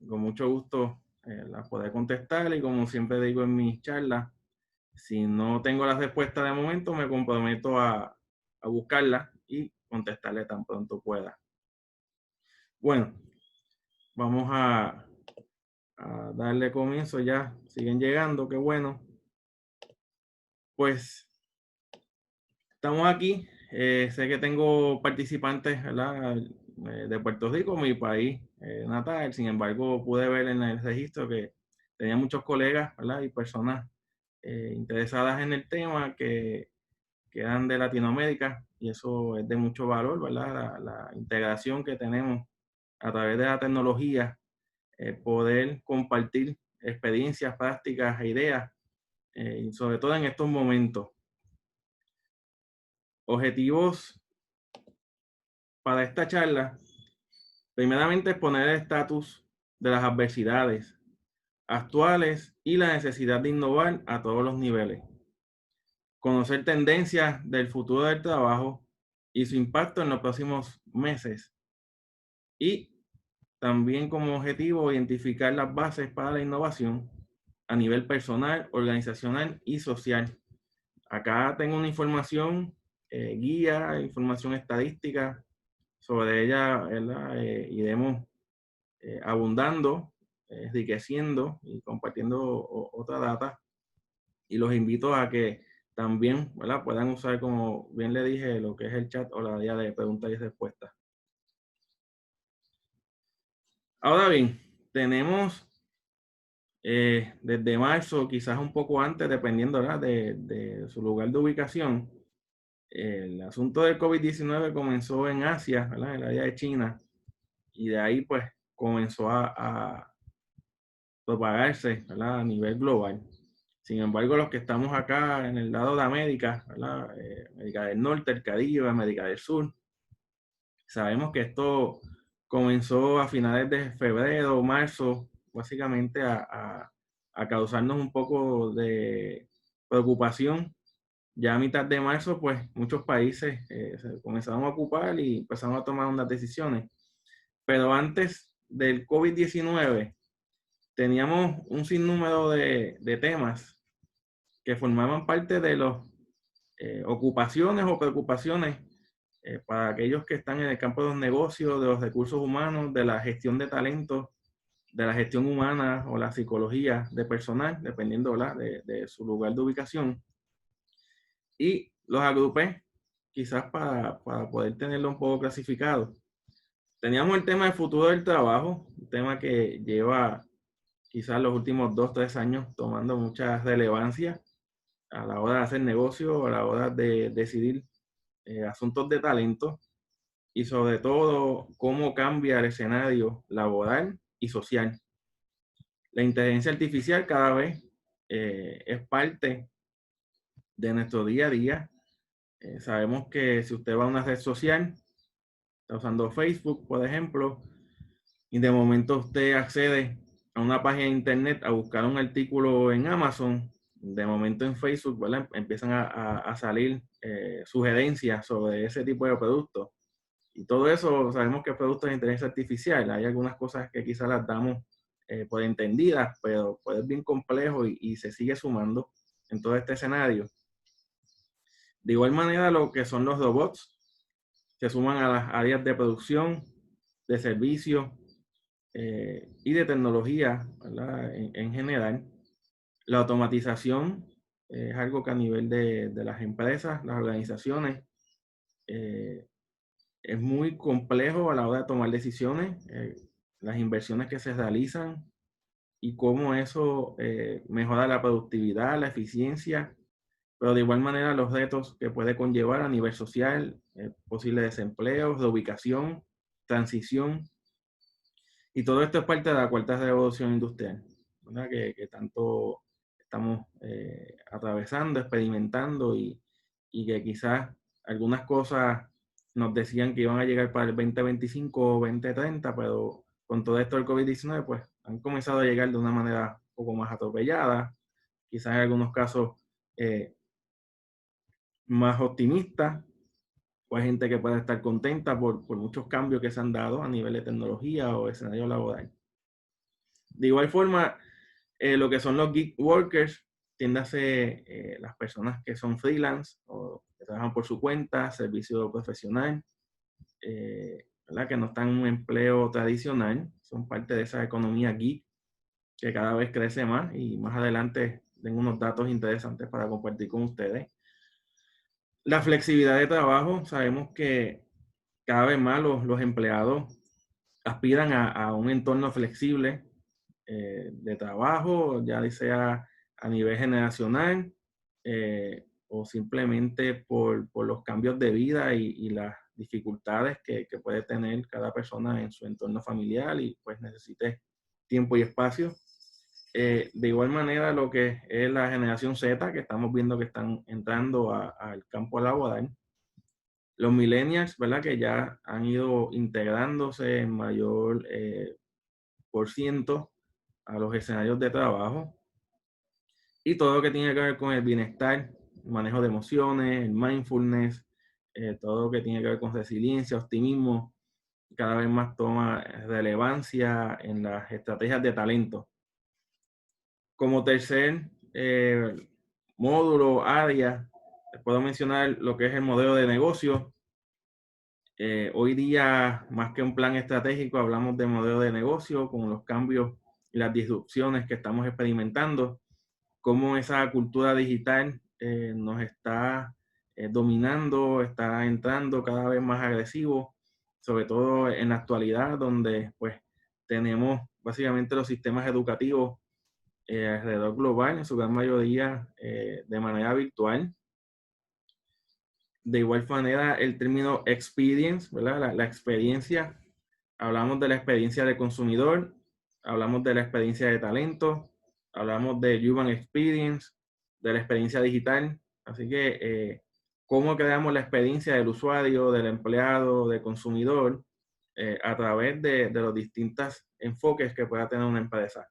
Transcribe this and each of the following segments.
con mucho gusto las podré contestar y como siempre digo en mis charlas, si no tengo la respuesta de momento, me comprometo a buscarla y contestarle tan pronto pueda. Bueno, vamos a darle comienzo ya. Siguen llegando, qué bueno. Pues estamos aquí. Sé que tengo participantes, ¿verdad? De Puerto Rico, mi país natal. Sin embargo, pude ver en el registro que tenía muchos colegas, ¿verdad? Y personas interesadas en el tema que eran de Latinoamérica, y eso es de mucho valor, ¿verdad? La integración que tenemos a través de la tecnología, poder compartir experiencias, prácticas e ideas, y sobre todo en estos momentos. Objetivos para esta charla, primeramente exponer el estatus de las adversidades actuales y la necesidad de innovar a todos los niveles. Conocer tendencias del futuro del trabajo y su impacto en los próximos meses. Y también como objetivo identificar las bases para la innovación a nivel personal, organizacional y social. Acá tengo una información, guía, información estadística, sobre ella, ¿verdad? Iremos abundando, enriqueciendo y compartiendo otra data. Y los invito a que también, ¿verdad? Puedan usar, como bien le dije, lo que es el chat o la guía de preguntas y respuestas. Ahora bien, tenemos desde marzo, quizás un poco antes, dependiendo, ¿verdad? de su lugar de ubicación. El asunto del COVID-19 comenzó en Asia, ¿verdad? En el área de China, y de ahí pues comenzó a propagarse, ¿verdad? A nivel global. Sin embargo, los que estamos acá en el lado de América, ¿verdad? América del Norte, el Caribe, América del Sur, sabemos que esto comenzó a finales de febrero o marzo, básicamente a causarnos un poco de preocupación. Ya a mitad de marzo, pues muchos países se comenzaron a ocupar y empezaron a tomar unas decisiones. Pero antes del COVID-19, teníamos un sinnúmero de temas que formaban parte de las ocupaciones o preocupaciones para aquellos que están en el campo de los negocios, de los recursos humanos, de la gestión de talentos, de la gestión humana o la psicología de personal, dependiendo, ¿verdad? De su lugar de ubicación. Y los agrupé quizás para poder tenerlo un poco clasificado. Teníamos el tema del futuro del trabajo, un tema que lleva quizás los últimos 2 o 3 años tomando mucha relevancia a la hora de hacer negocio, a la hora de decidir asuntos de talento y sobre todo cómo cambia el escenario laboral y social. La inteligencia artificial cada vez es parte de nuestro día a día. Sabemos que si usted va a una red social, está usando Facebook, por ejemplo, y de momento usted accede a una página de internet a buscar un artículo en Amazon, de momento en Facebook, ¿verdad? Empiezan a salir sugerencias sobre ese tipo de productos. Y todo eso sabemos que es producto de inteligencia artificial. Hay algunas cosas que quizás las damos por entendidas, pero puede ser bien complejo y se sigue sumando en todo este escenario. De igual manera, lo que son los robots se suman a las áreas de producción, de servicios y de tecnología, ¿verdad? En general. La automatización es algo que a nivel de las empresas, las organizaciones, eh, es muy complejo a la hora de tomar decisiones, las inversiones que se realizan y cómo eso mejora la productividad, la eficiencia, pero de igual manera los retos que puede conllevar a nivel social, posible desempleo, reubicación, transición, y todo esto es parte de la cuarta revolución industrial, ¿verdad? Que tanto estamos atravesando, experimentando y que quizás algunas cosas nos decían que iban a llegar para el 2025 o 2030, pero con todo esto del COVID-19, pues han comenzado a llegar de una manera un poco más atropellada, quizás en algunos casos más optimista, o hay gente que puede estar contenta por muchos cambios que se han dado a nivel de tecnología o escenario laboral. De igual forma, lo que son los gig workers, tiéndase las personas que son freelance o que trabajan por su cuenta, servicio profesional, ¿verdad? Que no están en un empleo tradicional, son parte de esa economía gig que cada vez crece más, y más adelante tengo unos datos interesantes para compartir con ustedes. La flexibilidad de trabajo, sabemos que cada vez más los empleados aspiran a un entorno flexible de trabajo, ya sea a nivel generacional o simplemente por los cambios de vida y las dificultades que puede tener cada persona en su entorno familiar, y pues necesite tiempo y espacio. De igual manera, lo que es la generación Z, que estamos viendo que están entrando al campo laboral, los millennials, ¿verdad? Que ya han ido integrándose en mayor por ciento a los escenarios de trabajo, y todo lo que tiene que ver con el bienestar, manejo de emociones, el mindfulness, todo lo que tiene que ver con resiliencia, optimismo, cada vez más toma relevancia en las estrategias de talento. Como tercer módulo, área, puedo mencionar lo que es el modelo de negocio. Hoy día, más que un plan estratégico, hablamos de modelo de negocio con los cambios y las disrupciones que estamos experimentando, cómo esa cultura digital nos está dominando, está entrando cada vez más agresivo, sobre todo en la actualidad, donde pues tenemos básicamente los sistemas educativos alrededor global, en su gran mayoría de manera virtual. De igual manera, el término experience, ¿verdad? La experiencia, hablamos de la experiencia del consumidor, hablamos de la experiencia de talento, hablamos de human experience, de la experiencia digital. Así que, ¿cómo creamos la experiencia del usuario, del empleado, del consumidor, a través de los distintos enfoques que pueda tener una empresa?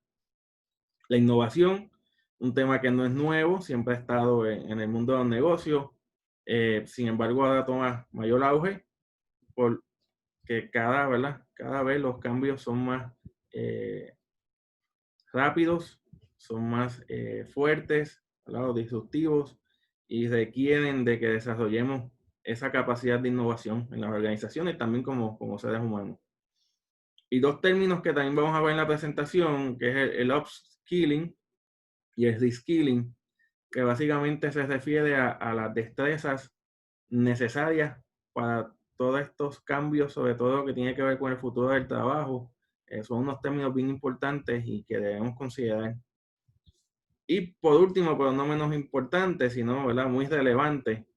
La innovación, un tema que no es nuevo, siempre ha estado en el mundo de los negocios. Sin embargo, ahora toma mayor auge porque ¿verdad? Cada vez los cambios son más rápidos, son más fuertes, ¿verdad? Disruptivos, y requieren de que desarrollemos esa capacidad de innovación en las organizaciones, también como seres humanos. Y dos términos que también vamos a ver en la presentación, que es el upskilling y el reskilling, que básicamente se refiere a las destrezas necesarias para todos estos cambios, sobre todo lo que tiene que ver con el futuro del trabajo. Son unos términos bien importantes y que debemos considerar. Y por último, pero no menos importante, sino, ¿verdad?, muy relevante,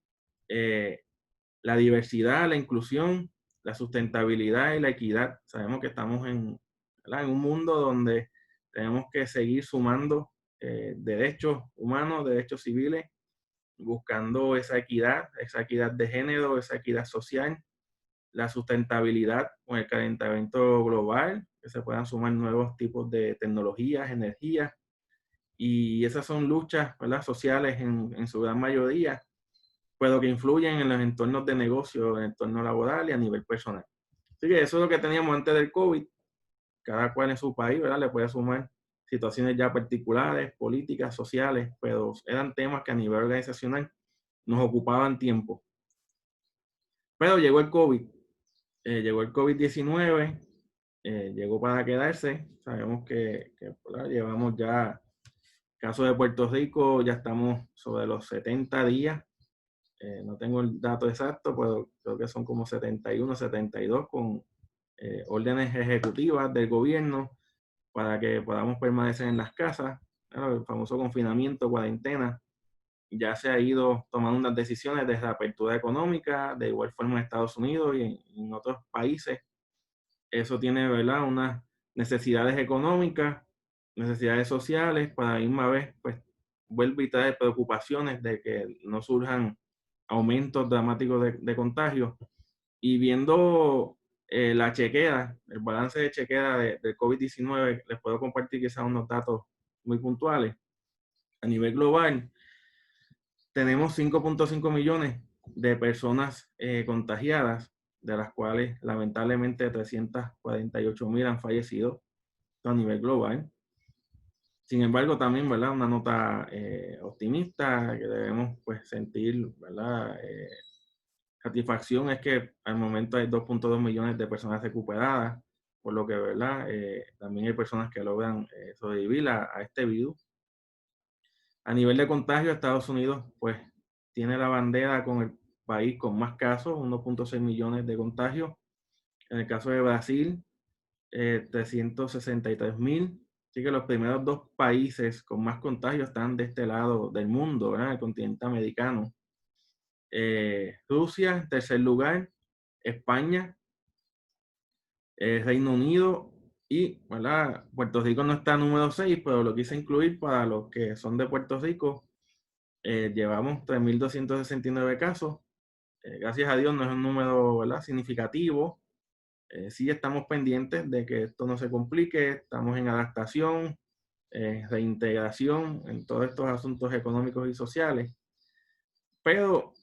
la diversidad, la inclusión, la sustentabilidad y la equidad. Sabemos que estamos ¿verdad?, en un mundo donde tenemos que seguir sumando derechos humanos, derechos civiles, buscando esa equidad de género, esa equidad social, la sustentabilidad con el calentamiento global, que se puedan sumar nuevos tipos de tecnologías, energías, y esas son luchas, ¿verdad?, sociales en su gran mayoría, pero que influyen en los entornos de negocio, en el entorno laboral y a nivel personal. Así que eso es lo que teníamos antes del COVID. Cada cual en su país, ¿verdad?, le puede sumar situaciones ya particulares, políticas, sociales, pero eran temas que a nivel organizacional nos ocupaban tiempo. Pero llegó el COVID, llegó el COVID-19, llegó para quedarse. Sabemos que llevamos ya, caso de Puerto Rico, ya estamos sobre los 70 días. No tengo el dato exacto, pero creo que son como 71, 72 con órdenes ejecutivas del gobierno para que podamos permanecer en las casas. El famoso confinamiento, cuarentena. Ya se ha ido tomando unas decisiones de reapertura económica, de igual forma en Estados Unidos y en otros países. Eso tiene, ¿verdad?, unas necesidades económicas, necesidades sociales, para la misma vez, pues, vuelve y trae preocupaciones de que no surjan aumentos dramáticos de contagios. Y viendo la chequera, el balance de chequera del COVID-19, les puedo compartir quizás unos datos muy puntuales. A nivel global, tenemos 5.5 millones de personas contagiadas, de las cuales lamentablemente 348,000 han fallecido a nivel global. Sin embargo, también, ¿verdad? Una nota optimista que debemos pues sentir, ¿verdad? Satisfacción es que al momento hay 2.2 millones de personas recuperadas, por lo que, ¿verdad? También hay personas que logran sobrevivir a este virus. A nivel de contagio, Estados Unidos pues tiene la bandera con el país con más casos, 1.6 millones de contagios. En el caso de Brasil, 363.000. Así que los primeros dos países con más contagios están de este lado del mundo, ¿verdad? El continente americano. Rusia, en tercer lugar, España, Reino Unido y, ¿verdad? Puerto Rico no está número 6, pero lo quise incluir para los que son de Puerto Rico. Llevamos 3.269 casos. Gracias a Dios no es un número, ¿verdad? Significativo. Sí estamos pendientes de que esto no se complique, estamos en adaptación, reintegración en todos estos asuntos económicos y sociales. Pero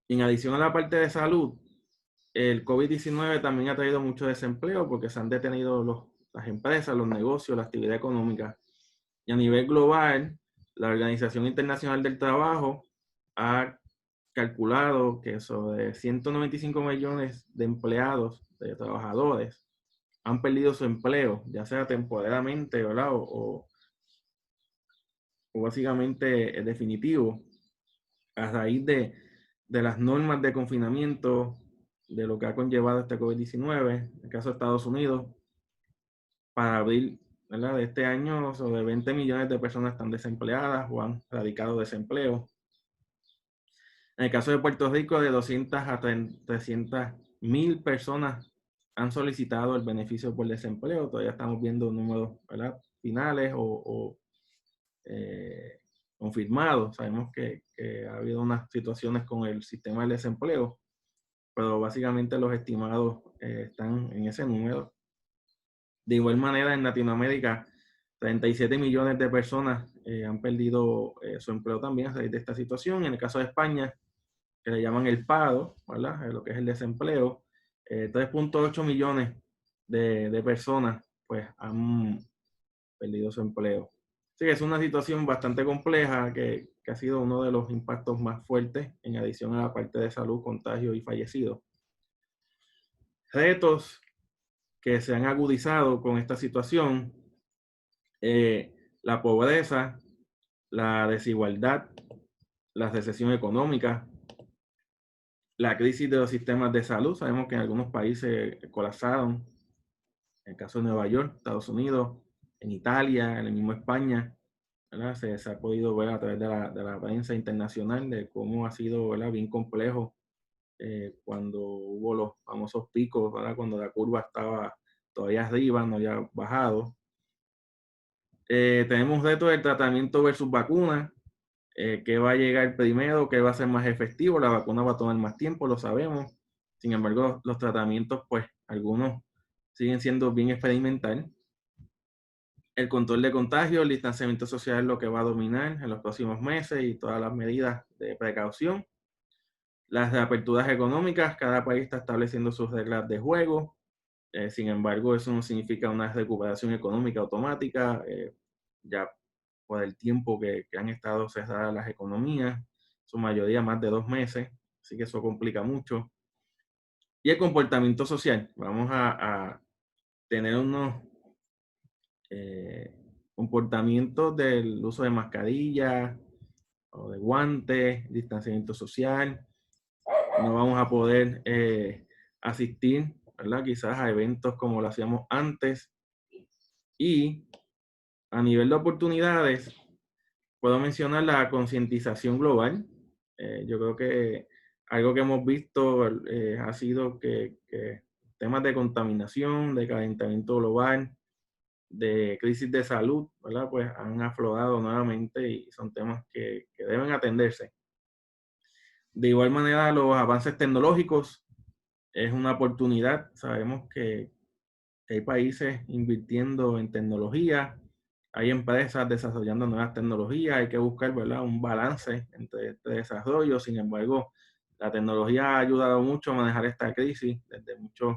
en adición a la parte de salud, el COVID-19 también ha traído mucho desempleo porque se han detenido las empresas, los negocios, la actividad económica. Y a nivel global, la Organización Internacional del Trabajo ha calculado que sobre 195 millones de empleados, de trabajadores, han perdido su empleo, ya sea temporalmente, ¿verdad? O básicamente definitivo, a raíz de las normas de confinamiento, de lo que ha conllevado este COVID-19. En el caso de Estados Unidos, para abril, ¿verdad? De este año, sobre 20 millones de personas están desempleadas o han radicado desempleo. En el caso de Puerto Rico, de 200 a 300.000 personas han solicitado el beneficio por desempleo. Todavía estamos viendo números, ¿verdad? Finales o confirmados. Sabemos que ha habido unas situaciones con el sistema del desempleo, pero básicamente los estimados están en ese número. De igual manera, en Latinoamérica, 37 millones de personas han perdido su empleo también a raíz de esta situación. En el caso de España, que le llaman el paro, ¿verdad? Lo que es el desempleo, 3.8 millones de personas pues han perdido su empleo. Así que es una situación bastante compleja que ha sido uno de los impactos más fuertes en adición a la parte de salud, contagio y fallecidos. Retos que se han agudizado con esta situación, la pobreza, la desigualdad, la recesión económica, la crisis de los sistemas de salud. Sabemos que en algunos países colapsaron, en el caso de Nueva York, Estados Unidos, en Italia, en el mismo España, ¿verdad? Se ha podido ver a través de la prensa internacional de cómo ha sido, ¿verdad? Bien complejo cuando hubo los famosos picos, ¿verdad? Cuando la curva estaba todavía arriba, no había bajado. Tenemos retos del tratamiento versus vacuna. ¿Qué va a llegar primero? ¿Qué va a ser más efectivo? La vacuna va a tomar más tiempo, lo sabemos. Sin embargo, los tratamientos, pues algunos siguen siendo bien experimental. El control de contagio, el distanciamiento social es lo que va a dominar en los próximos meses y todas las medidas de precaución. Las reaperturas económicas, cada país está estableciendo sus reglas de juego. Sin embargo, eso no significa una recuperación económica automática, ya por el tiempo que han estado cerradas las economías, su mayoría más de 2 meses, así que eso complica mucho. Y el comportamiento social, vamos a tener unos comportamientos del uso de mascarillas o de guantes, distanciamiento social. No vamos a poder asistir, ¿verdad? Quizás a eventos como lo hacíamos antes. Y a nivel de oportunidades, puedo mencionar la concientización global. Yo creo que algo que hemos visto ha sido que temas de contaminación, de calentamiento global, de crisis de salud, ¿verdad? Pues han aflorado nuevamente y son temas que deben atenderse. De igual manera, los avances tecnológicos es una oportunidad. Sabemos que hay países invirtiendo en tecnología, hay empresas desarrollando nuevas tecnologías, hay que buscar, ¿verdad? Un balance entre este desarrollo. Sin embargo, la tecnología ha ayudado mucho a manejar esta crisis desde muchos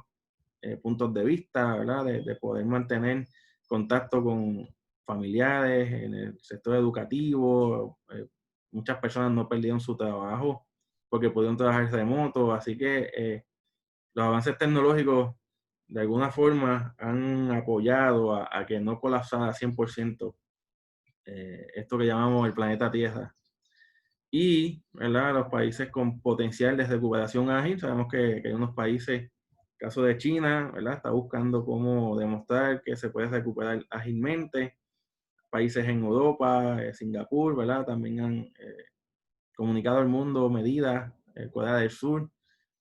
puntos de vista, ¿verdad? De poder mantener contacto familiares, en el sector educativo. Muchas personas no perdieron su trabajo porque pudieron trabajar remoto, así que los avances tecnológicos de alguna forma han apoyado a que no colapsara 100% esto que llamamos el planeta Tierra. Y, ¿verdad?, los países con potencial de recuperación ágil, sabemos que hay unos países, caso de China, ¿verdad?, está buscando cómo demostrar que se puede recuperar ágilmente. Países en Europa, Singapur, ¿verdad?, también han comunicado al mundo medidas, Corea del Sur,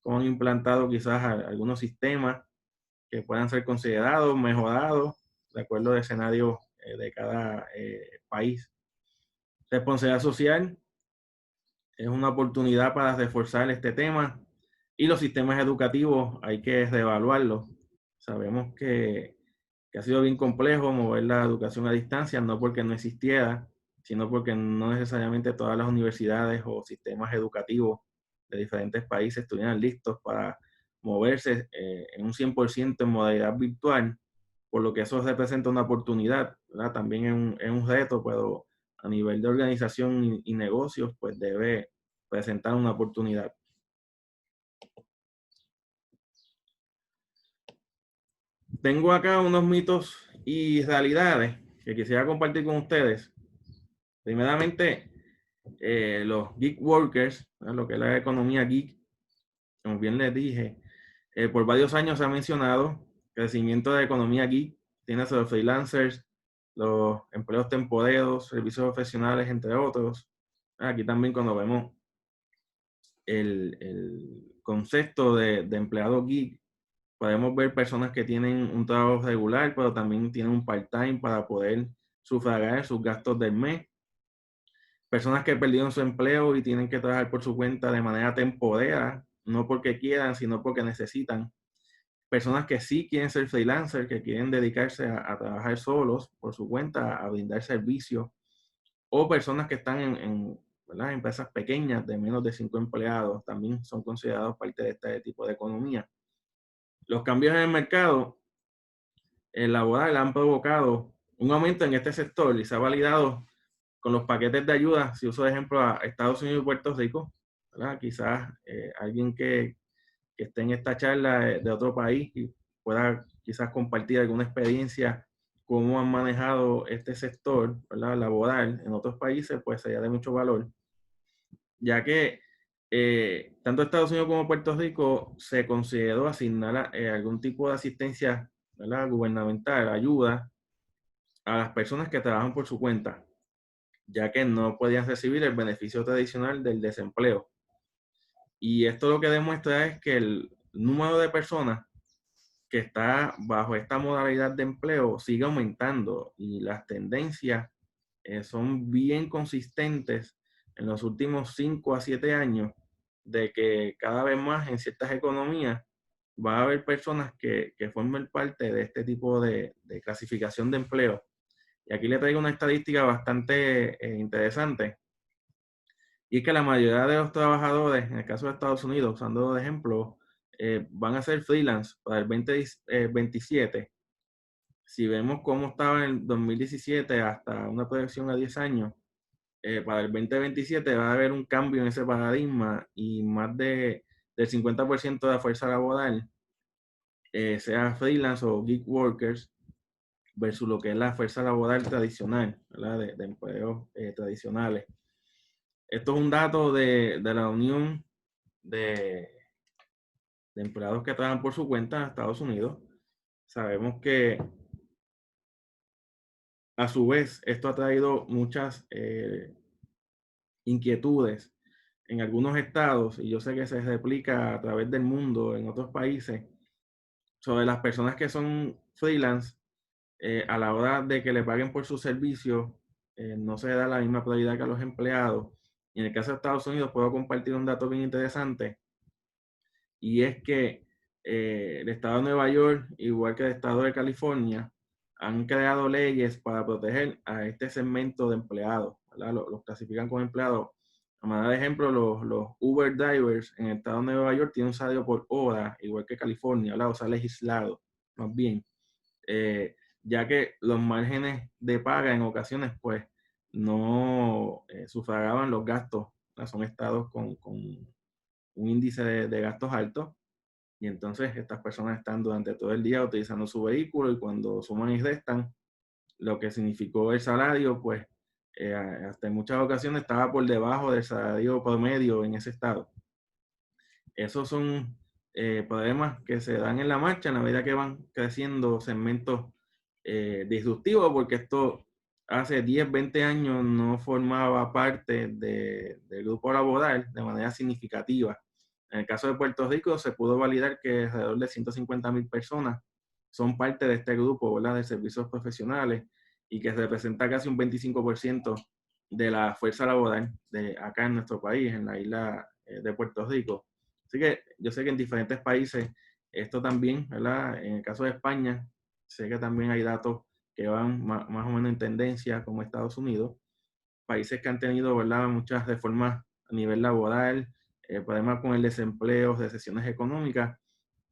cómo han implantado quizás algunos sistemas que puedan ser considerados, mejorados, de acuerdo al escenario de cada país. Responsabilidad social es una oportunidad para reforzar este tema, y los sistemas educativos hay que reevaluarlos. Sabemos que ha sido bien complejo mover la educación a distancia, no porque no existiera, sino porque no necesariamente todas las universidades o sistemas educativos de diferentes países estuvieran listos para moverse en un 100% en modalidad virtual, por lo que eso representa una oportunidad, ¿verdad? También es un reto, pero a nivel de organización y negocios, pues debe presentar una oportunidad. Tengo acá unos mitos y realidades que quisiera compartir con ustedes. Primeramente, los gig workers, ¿no?, lo que es la economía geek, como bien les dije, por varios años se ha mencionado crecimiento de la economía geek, tienes a los freelancers, los empleos temporeros, servicios profesionales, entre otros. Aquí también cuando vemos el concepto de empleado geek, podemos ver personas que tienen un trabajo regular, pero también tienen un part-time para poder sufragar sus gastos del mes. Personas que perdieron su empleo y tienen que trabajar por su cuenta de manera temporera, no porque quieran, sino porque necesitan. Personas que sí quieren ser freelancers, que quieren dedicarse a trabajar solos por su cuenta, a brindar servicios. O personas que están ¿verdad?, empresas pequeñas de menos de 5 empleados, también son considerados parte de este tipo de economía. Los cambios en el mercado laboral han provocado un aumento en este sector y se ha validado con los paquetes de ayuda. Si uso de ejemplo a Estados Unidos y Puerto Rico, ¿verdad? Quizás alguien que esté en esta charla de otro país y pueda quizás compartir alguna experiencia, cómo han manejado este sector, ¿verdad?, laboral en otros países, pues sería de mucho valor, ya que tanto Estados Unidos como Puerto Rico se consideró asignar algún tipo de asistencia, ¿verdad?, gubernamental, ayuda a las personas que trabajan por su cuenta, ya que no podían recibir el beneficio tradicional del desempleo. Y esto lo que demuestra es que el número de personas que está bajo esta modalidad de empleo sigue aumentando, y las tendencias son bien consistentes en los últimos 5 a 7 años, de que cada vez más en ciertas economías va a haber personas que formen parte de este tipo de clasificación de empleo. Y aquí le traigo una estadística bastante interesante, y es que la mayoría de los trabajadores, en el caso de Estados Unidos, usando de ejemplo, van a ser freelance para el 2027. Si vemos cómo estaba en el 2017 hasta una proyección a 10 años, para el 2027 va a haber un cambio en ese paradigma, y más del 50% de la fuerza laboral, sea freelance o gig workers, versus lo que es la fuerza laboral tradicional, ¿verdad?, de empleos tradicionales. Esto es un dato de la Unión de empleados que trabajan por su cuenta en Estados Unidos. Sabemos que a su vez esto ha traído muchas inquietudes en algunos estados, y yo sé que se replica a través del mundo en otros países, sobre las personas que son freelance. A la hora de que le paguen por sus servicios, no se da la misma prioridad que a los empleados. Y en el caso de Estados Unidos puedo compartir un dato bien interesante, y es que el estado de Nueva York, igual que el estado de California, han creado leyes para proteger a este segmento de empleados, ¿verdad? Los clasifican como empleados. A manera de ejemplo, los Uber drivers en el estado de Nueva York tienen un salario por hora, igual que California, ¿verdad? O sea, legislado, más bien. ya que los márgenes de paga en ocasiones pues no sufragaban los gastos. Son estados con un índice de gastos altos, y entonces estas personas están durante todo el día utilizando su vehículo, y cuando suman y restan lo que significó el salario, pues hasta en muchas ocasiones estaba por debajo del salario promedio en ese estado. Esos son problemas que se dan en la marcha a medida que van creciendo segmentos disruptivos, porque esto hace 10, 20 años no formaba parte del grupo laboral de manera significativa. En el caso de Puerto Rico se pudo validar que alrededor de 150,000 personas son parte de este grupo, ¿verdad?, de servicios profesionales, y que representa casi un 25% de la fuerza laboral de acá en nuestro país, en la isla de Puerto Rico. Así que yo sé que en diferentes países esto también, ¿verdad? En el caso de España, sé que también hay datos que van más o menos en tendencia, como Estados Unidos. Países que han tenido, ¿verdad?, muchas reformas a nivel laboral, problemas con el desempleo, recesiones económicas.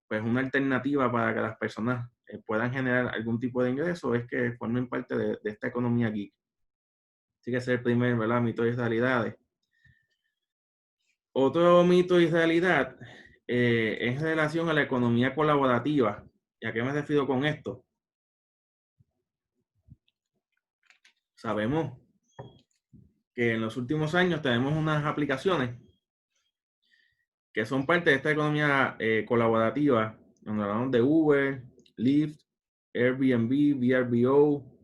Pues una alternativa para que las personas puedan generar algún tipo de ingreso es que formen parte de esta economía geek. Así que ese es el primer, ¿verdad?, mito y realidades. Otro mito y realidad es en relación a la economía colaborativa. ¿Y a qué me refiero con esto? Sabemos que en los últimos años tenemos unas aplicaciones que son parte de esta economía colaborativa, donde hablamos de Uber, Lyft, Airbnb, VRBO,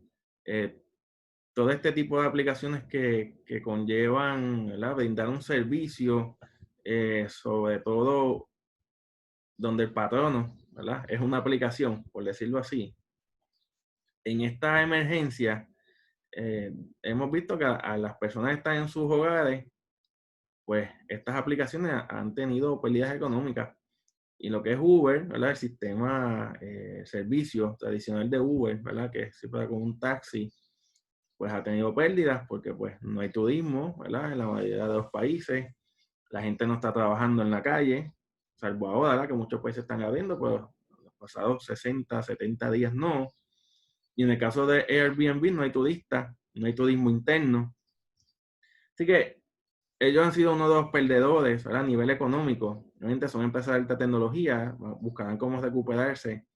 todo este tipo de aplicaciones que conllevan, ¿verdad?, brindar un servicio, sobre todo donde el patrono, ¿verdad?, es una aplicación, por decirlo así. En esta emergencia, hemos visto que a las personas que están en sus hogares, pues estas aplicaciones han tenido pérdidas económicas. Y lo que es Uber, ¿verdad?, el sistema servicio tradicional de Uber, ¿verdad?, que es como un taxi, pues ha tenido pérdidas porque pues no hay turismo, ¿verdad?, en la mayoría de los países. La gente no está trabajando en la calle, salvo ahora, ¿verdad?, que muchos países están abriendo, pero los pasados 60, 70 días no. Y en el caso de Airbnb no hay turistas, no hay turismo interno. Así que ellos han sido uno de los perdedores, ¿verdad?, a nivel económico. Obviamente son empresas de alta tecnología, buscarán cómo recuperarse,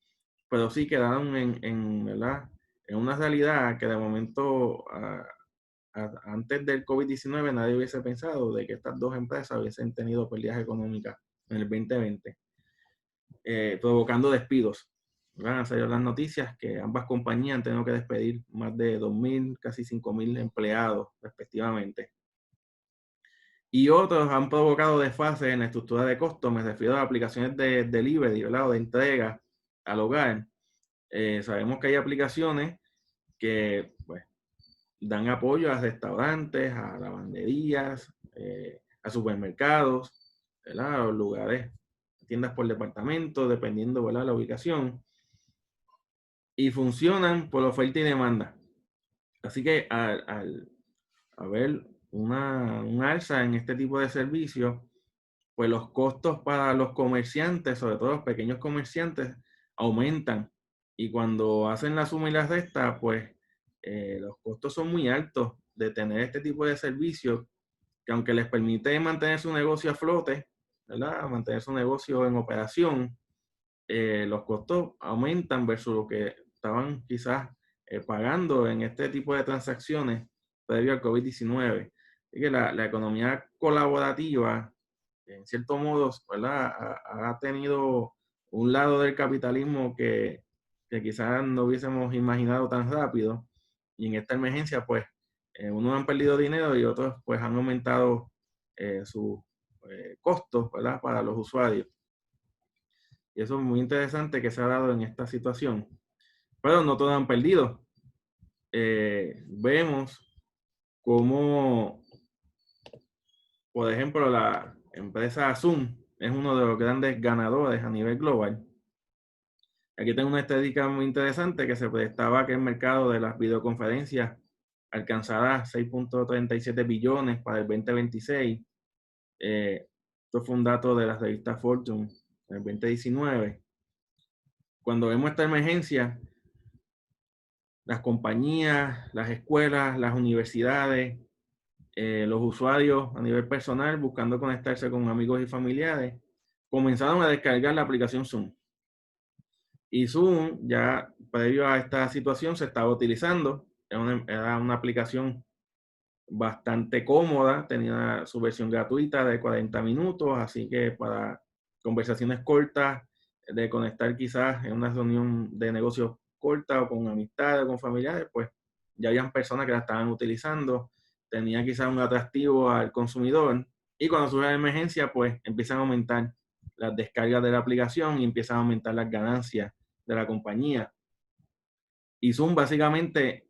pero sí quedaron ¿verdad?, en una realidad que de momento, antes del COVID-19, nadie hubiese pensado de que estas dos empresas hubiesen tenido pérdidas económicas en el 2020, provocando despidos. Van a salir las noticias que ambas compañías han tenido que despedir más de 2,000, casi 5,000 empleados respectivamente. Y otros han provocado desfases en la estructura de costos. Me refiero a aplicaciones de delivery, ¿verdad?, o de entrega al hogar. Sabemos que hay aplicaciones que pues, dan apoyo a restaurantes, a lavanderías, a supermercados, ¿verdad?, a los lugares, tiendas por departamento, dependiendo, ¿verdad?, la ubicación. Y funcionan por oferta y demanda. Así que al haber un alza en este tipo de servicios, pues los costos para los comerciantes, sobre todo los pequeños comerciantes, aumentan. Y cuando hacen la suma y la resta, pues los costos son muy altos de tener este tipo de servicios, que aunque les permite mantener su negocio a flote, ¿verdad?, mantener su negocio en operación, los costos aumentan versus lo que estaban quizás pagando en este tipo de transacciones previo al COVID-19. Así que la economía colaborativa, en cierto modo, ¿verdad?, ha tenido un lado del capitalismo que quizás no hubiésemos imaginado tan rápido. Y en esta emergencia, pues, unos han perdido dinero y otros, pues, han aumentado sus costos, ¿verdad?, para los usuarios. Y eso es muy interesante que se ha dado en esta situación. Pero no todos han perdido. Vemos cómo, por ejemplo, la empresa Zoom es uno de los grandes ganadores a nivel global. Aquí tengo una estadística muy interesante que se prestaba que el mercado de las videoconferencias alcanzará 6.37 billones para el 2026. Esto fue un dato de la revista Fortune en el 2019. Cuando vemos esta emergencia, las compañías, las escuelas, las universidades, los usuarios a nivel personal buscando conectarse con amigos y familiares, comenzaron a descargar la aplicación Zoom. Y Zoom, ya previo a esta situación, se estaba utilizando. Era una aplicación bastante cómoda, tenía su versión gratuita de 40 minutos, así que para conversaciones cortas, de conectar quizás en una reunión de negocios corta o con amistades, con familiares, pues ya habían personas que la estaban utilizando, tenía quizás un atractivo al consumidor y cuando surge la emergencia, pues empiezan a aumentar las descargas de la aplicación y empiezan a aumentar las ganancias de la compañía. Y Zoom básicamente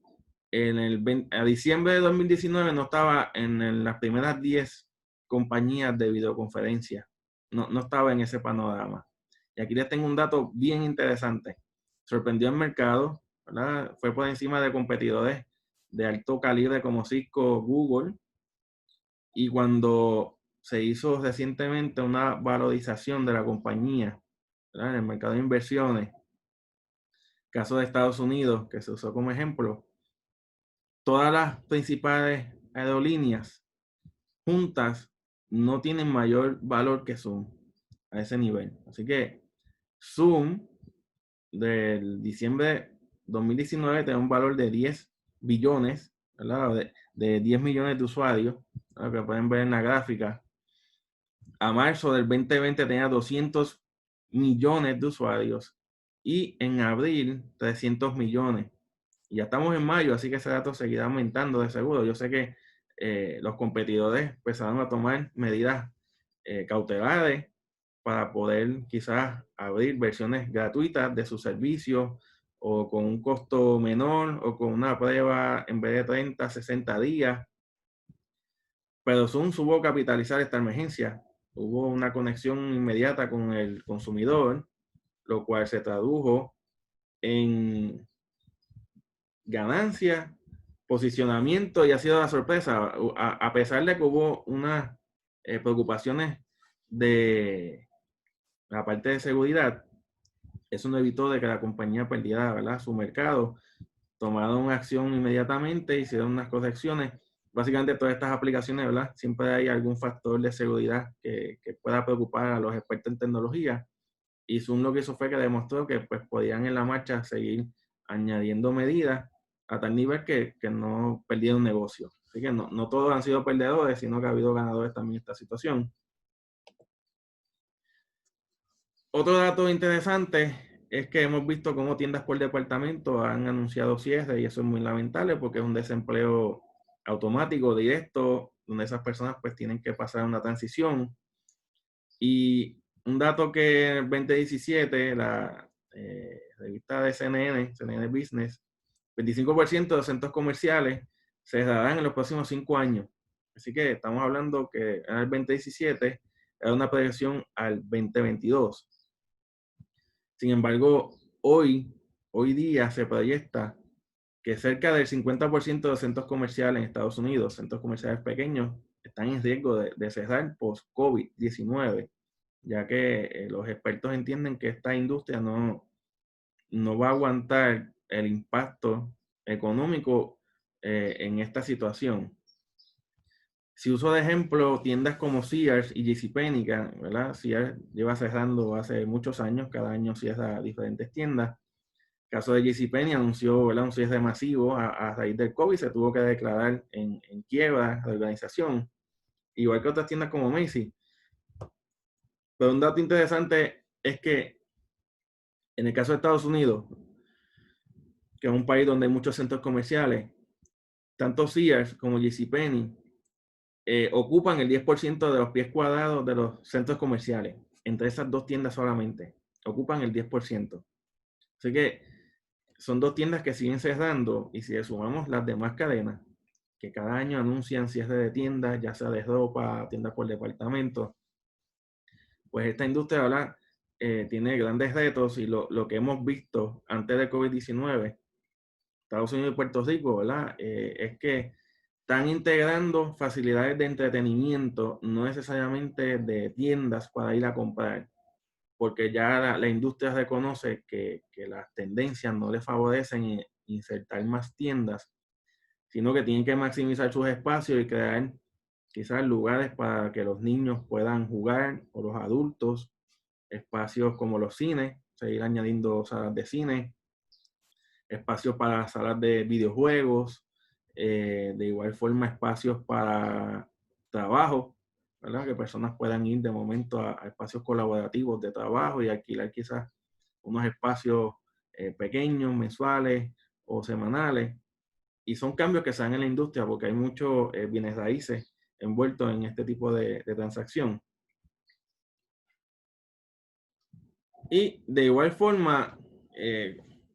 a diciembre de 2019 no estaba en las primeras 10 compañías de videoconferencia. No estaba en ese panorama. Y aquí les tengo un dato bien interesante. Sorprendió el mercado, ¿verdad? Fue por encima de competidores de alto calibre como Cisco, Google. Y cuando se hizo recientemente una valorización de la compañía, ¿verdad? En el mercado de inversiones, caso de Estados Unidos, que se usó como ejemplo, todas las principales aerolíneas juntas no tienen mayor valor que Zoom a ese nivel. Así que Zoom del diciembre 2019 tiene un valor de 10 billones, ¿verdad? De 10 millones de usuarios, lo que pueden ver en la gráfica. A marzo del 2020 tenía 200 millones de usuarios y en abril 300 millones. Y ya estamos en mayo, así que ese dato seguirá aumentando de seguro. Yo sé que los competidores empezaron a tomar medidas cautelares para poder quizás abrir versiones gratuitas de sus servicios o con un costo menor o con una prueba en vez de 30, 60 días. Pero Zoom supo capitalizar esta emergencia. Hubo una conexión inmediata con el consumidor, lo cual se tradujo en ganancia, posicionamiento y ha sido la sorpresa. A pesar de que hubo unas preocupaciones de la parte de seguridad, eso no evitó de que la compañía perdiera, ¿verdad?, su mercado. Tomaron acción inmediatamente, hicieron unas correcciones. Básicamente todas estas aplicaciones, ¿verdad? Siempre hay algún factor de seguridad que pueda preocupar a los expertos en tecnología. Y Zoom lo que hizo fue que demostró que pues, podían en la marcha seguir añadiendo medidas a tal nivel que no perdieron negocio. Así que no todos han sido perdedores, sino que ha habido ganadores también en esta situación. Otro dato interesante es que hemos visto cómo tiendas por departamento han anunciado cierre y eso es muy lamentable porque es un desempleo automático, directo, donde esas personas pues tienen que pasar una transición. Y un dato que en el 2017 la revista de CNN Business, 25% de los centros comerciales cerrarán en los próximos 5 años. Así que estamos hablando que en el 2017 era una proyección al 2022. Sin embargo, hoy día se proyecta que cerca del 50% de los centros comerciales en Estados Unidos, centros comerciales pequeños, están en riesgo de cerrar post-COVID-19, ya que los expertos entienden que esta industria no va a aguantar el impacto económico en esta situación. Si uso de ejemplo tiendas como Sears y JCPenney, ¿verdad? Sears lleva cerrando hace muchos años, cada año cierra diferentes tiendas. El caso de JCPenney anunció, ¿verdad?, un cierre masivo a raíz del COVID, se tuvo que declarar en quiebra de organización, igual que otras tiendas como Macy's. Pero un dato interesante es que en el caso de Estados Unidos, que es un país donde hay muchos centros comerciales, tanto Sears como JCPenney ocupan el 10% de los pies cuadrados de los centros comerciales. Entre esas dos tiendas solamente, ocupan el 10%. Así que son dos tiendas que siguen cerrando y si le sumamos las demás cadenas, que cada año anuncian cierre de tiendas, ya sea de ropa, tiendas por departamento, pues esta industria, ¿verdad?, tiene grandes retos y lo que hemos visto antes de COVID-19, Estados Unidos y Puerto Rico, ¿verdad?, es que están integrando facilidades de entretenimiento, no necesariamente de tiendas para ir a comprar, porque ya la industria reconoce que las tendencias no le favorecen insertar más tiendas, sino que tienen que maximizar sus espacios y crear quizás lugares para que los niños puedan jugar o los adultos, espacios como los cines, seguir añadiendo salas de cine, espacios para salas de videojuegos, de igual forma espacios para trabajo, ¿verdad? Que personas puedan ir de momento a espacios colaborativos de trabajo y alquilar quizás unos espacios pequeños, mensuales o semanales. Y son cambios que se dan en la industria porque hay muchos bienes raíces envueltos en este tipo de transacción. Y de igual forma,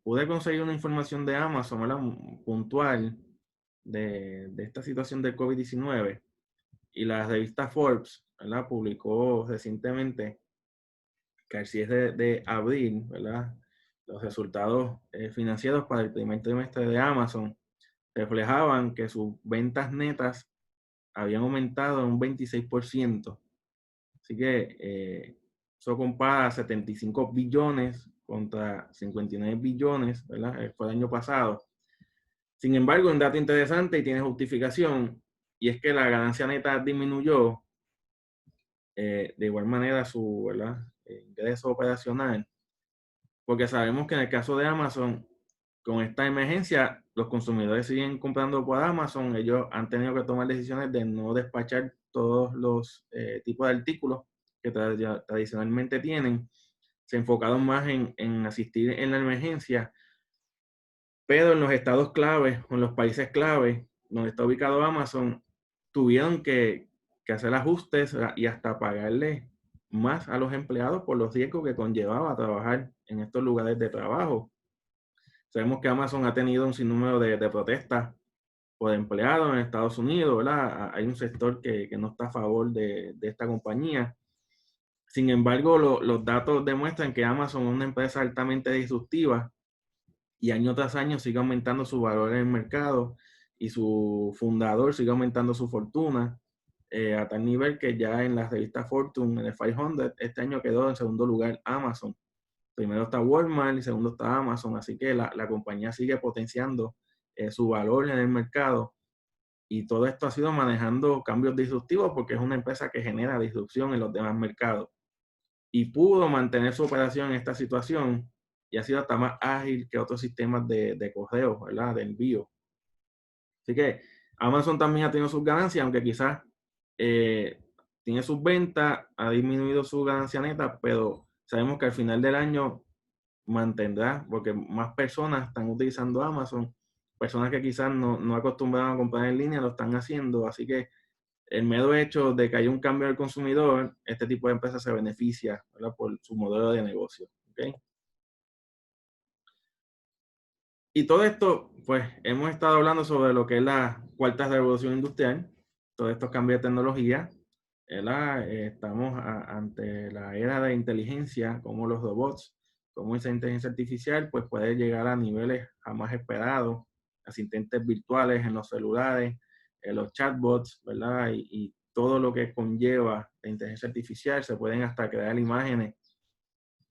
pude conseguir una información de Amazon, ¿verdad? Puntual de esta situación del COVID-19 y la revista Forbes, ¿verdad? Publicó recientemente que al cierre de abril, ¿verdad? Los resultados financieros para el primer trimestre de Amazon reflejaban que sus ventas netas habían aumentado en un 26%. Así que eso compara 75 billones contra 59 billones, ¿verdad? Fue el año pasado. Sin embargo, un dato interesante y tiene justificación, y es que la ganancia neta disminuyó, de igual manera su, ¿verdad? Ingreso operacional, porque sabemos que en el caso de Amazon, con esta emergencia, los consumidores siguen comprando por Amazon, ellos han tenido que tomar decisiones de no despachar todos los tipos de artículos que tradicionalmente tienen, se enfocaron más en asistir en la emergencia, pero en los estados claves, o en los países claves donde está ubicado Amazon, tuvieron que hacer ajustes y hasta pagarle más a los empleados por los riesgos que conllevaba trabajar en estos lugares de trabajo. Sabemos que Amazon ha tenido un sinnúmero de protestas por empleados en Estados Unidos, ¿verdad? Hay un sector que no está a favor de esta compañía. Sin embargo, los datos demuestran que Amazon es una empresa altamente disruptiva y año tras año sigue aumentando su valor en el mercado y su fundador sigue aumentando su fortuna a tal nivel que ya en la revista Fortune, en el 500, este año quedó en segundo lugar Amazon. Primero está Walmart y segundo está Amazon, así que la compañía sigue potenciando su valor en el mercado y todo esto ha sido manejando cambios disruptivos porque es una empresa que genera disrupción en los demás mercados y pudo mantener su operación en esta situación y ha sido hasta más ágil que otros sistemas de correo, ¿verdad? De envío. Así que Amazon también ha tenido sus ganancias, aunque quizás tiene sus ventas, ha disminuido su ganancia neta, pero sabemos que al final del año mantendrá, porque más personas están utilizando Amazon, personas que quizás no acostumbraban a comprar en línea lo están haciendo, así que el mero hecho de que haya un cambio del consumidor, este tipo de empresas se beneficia, ¿verdad? Por su modelo de negocio. ¿Okay? Y todo esto, pues hemos estado hablando sobre lo que es la cuarta revolución industrial, todos estos cambios de tecnología, ¿verdad? Estamos ante la era de inteligencia, como los robots, como esa inteligencia artificial, pues puede llegar a niveles jamás esperados, asistentes virtuales en los celulares, en los chatbots, ¿verdad? Y todo lo que conlleva la inteligencia artificial, se pueden hasta crear imágenes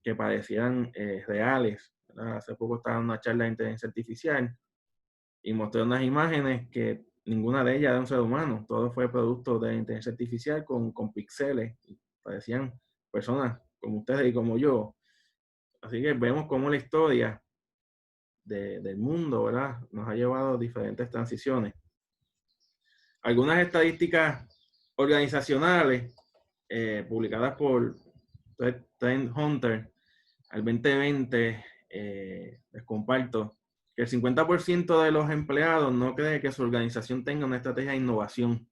que parecieran reales. ¿Verdad? Hace poco estaba en una charla de inteligencia artificial y mostré unas imágenes que ninguna de ellas era un ser humano. Todo fue producto de inteligencia artificial con píxeles. Parecían personas como ustedes y como yo. Así que vemos cómo la historia del mundo, ¿verdad? Nos ha llevado a diferentes transiciones. Algunas estadísticas organizacionales publicadas por Trend Hunter al 2020, les comparto que el 50% de los empleados no cree que su organización tenga una estrategia de innovación.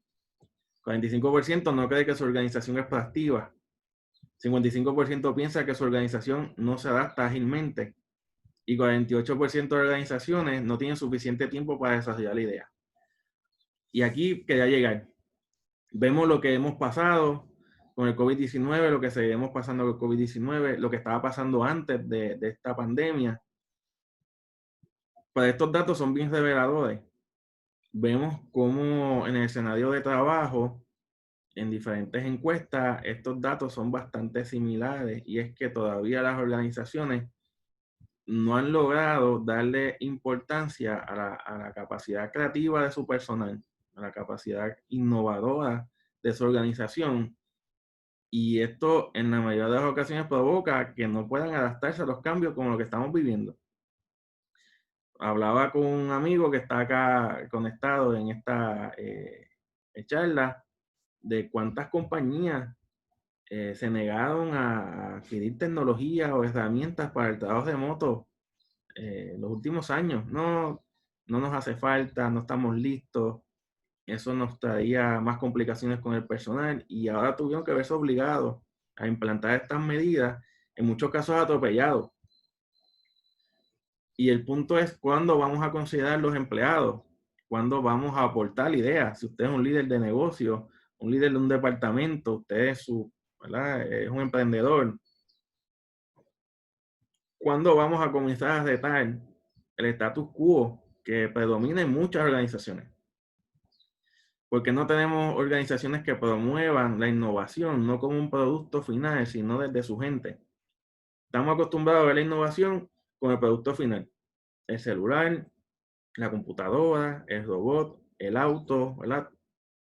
45% no cree que su organización es proactiva. 55% piensa que su organización no se adapta ágilmente. Y 48% de organizaciones no tienen suficiente tiempo para desarrollar la idea. Y aquí quería llegar. Vemos lo que hemos pasado con el COVID-19, lo que seguiremos pasando con el COVID-19, lo que estaba pasando antes de esta pandemia. Pues estos datos son bien reveladores. Vemos cómo en el escenario de trabajo, en diferentes encuestas, estos datos son bastante similares y es que todavía las organizaciones no han logrado darle importancia a la capacidad creativa de su personal, a la capacidad innovadora de su organización. Y esto en la mayoría de las ocasiones provoca que no puedan adaptarse a los cambios como lo que estamos viviendo. Hablaba con un amigo que está acá conectado en esta charla de cuántas compañías se negaron a adquirir tecnología o herramientas para el trabajo remoto los últimos años. No, no nos hace falta, no estamos listos. Eso nos traía más complicaciones con el personal y ahora tuvieron que verse obligados a implantar estas medidas, en muchos casos atropellados. Y el punto es cuándo vamos a considerar los empleados, cuándo vamos a aportar ideas. Si usted es un líder de negocio, un líder de un departamento, usted es, ¿verdad? Es un emprendedor. ¿Cuándo vamos a comenzar a retar el status quo que predomina en muchas organizaciones? Porque no tenemos organizaciones que promuevan la innovación, no como un producto final, sino desde su gente. Estamos acostumbrados a ver la innovación con el producto final. El celular, la computadora, el robot, el auto, ¿verdad?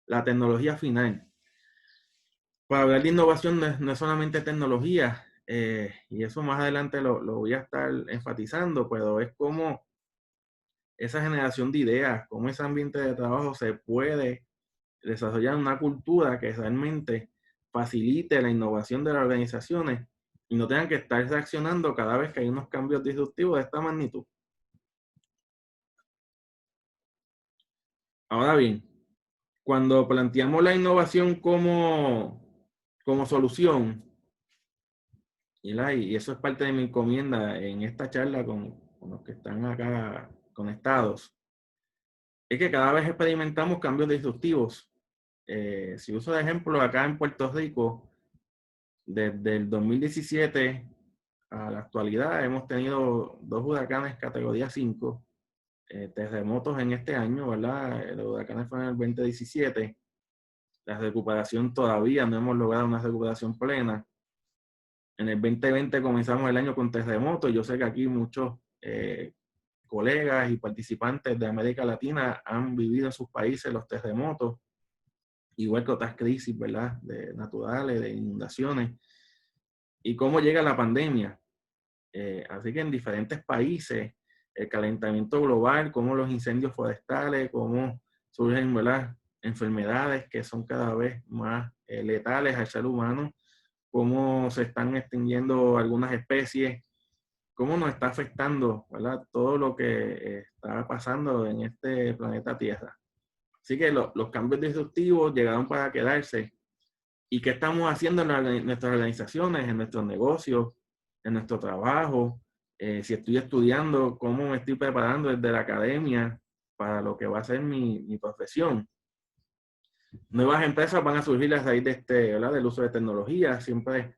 La tecnología final. Para hablar de innovación no es solamente tecnología, y eso más adelante lo voy a estar enfatizando, pero es como esa generación de ideas, cómo ese ambiente de trabajo se puede desarrollar una cultura que realmente facilite la innovación de las organizaciones y no tengan que estar reaccionando cada vez que hay unos cambios disruptivos de esta magnitud. Ahora bien, cuando planteamos la innovación como solución, y eso es parte de mi encomienda en esta charla con los que están acá conectados, es que cada vez experimentamos cambios disruptivos. Si uso de ejemplo, acá en Puerto Rico, desde el 2017 a la actualidad hemos tenido 2 huracanes categoría 5, terremotos en este año, ¿verdad? Los huracanes fueron en el 2017. La recuperación todavía no hemos logrado una recuperación plena. En el 2020 comenzamos el año con terremotos. Yo sé que aquí muchos colegas y participantes de América Latina han vivido en sus países los terremotos, igual que otras crisis, ¿verdad? De naturales, de inundaciones. ¿Y cómo llega la pandemia? Así que en diferentes países, el calentamiento global, como los incendios forestales, cómo surgen, ¿verdad? Enfermedades que son cada vez más letales al ser humano, cómo se están extinguiendo algunas especies, cómo nos está afectando, ¿verdad? Todo lo que está pasando en este planeta Tierra. Así que los cambios disruptivos llegaron para quedarse. ¿Y qué estamos haciendo en nuestras organizaciones, en nuestros negocios, en nuestro trabajo? Si estoy estudiando, ¿cómo me estoy preparando desde la academia para lo que va a ser mi profesión? Nuevas empresas van a surgir a raíz de ¿verdad? Del uso de tecnología. Siempre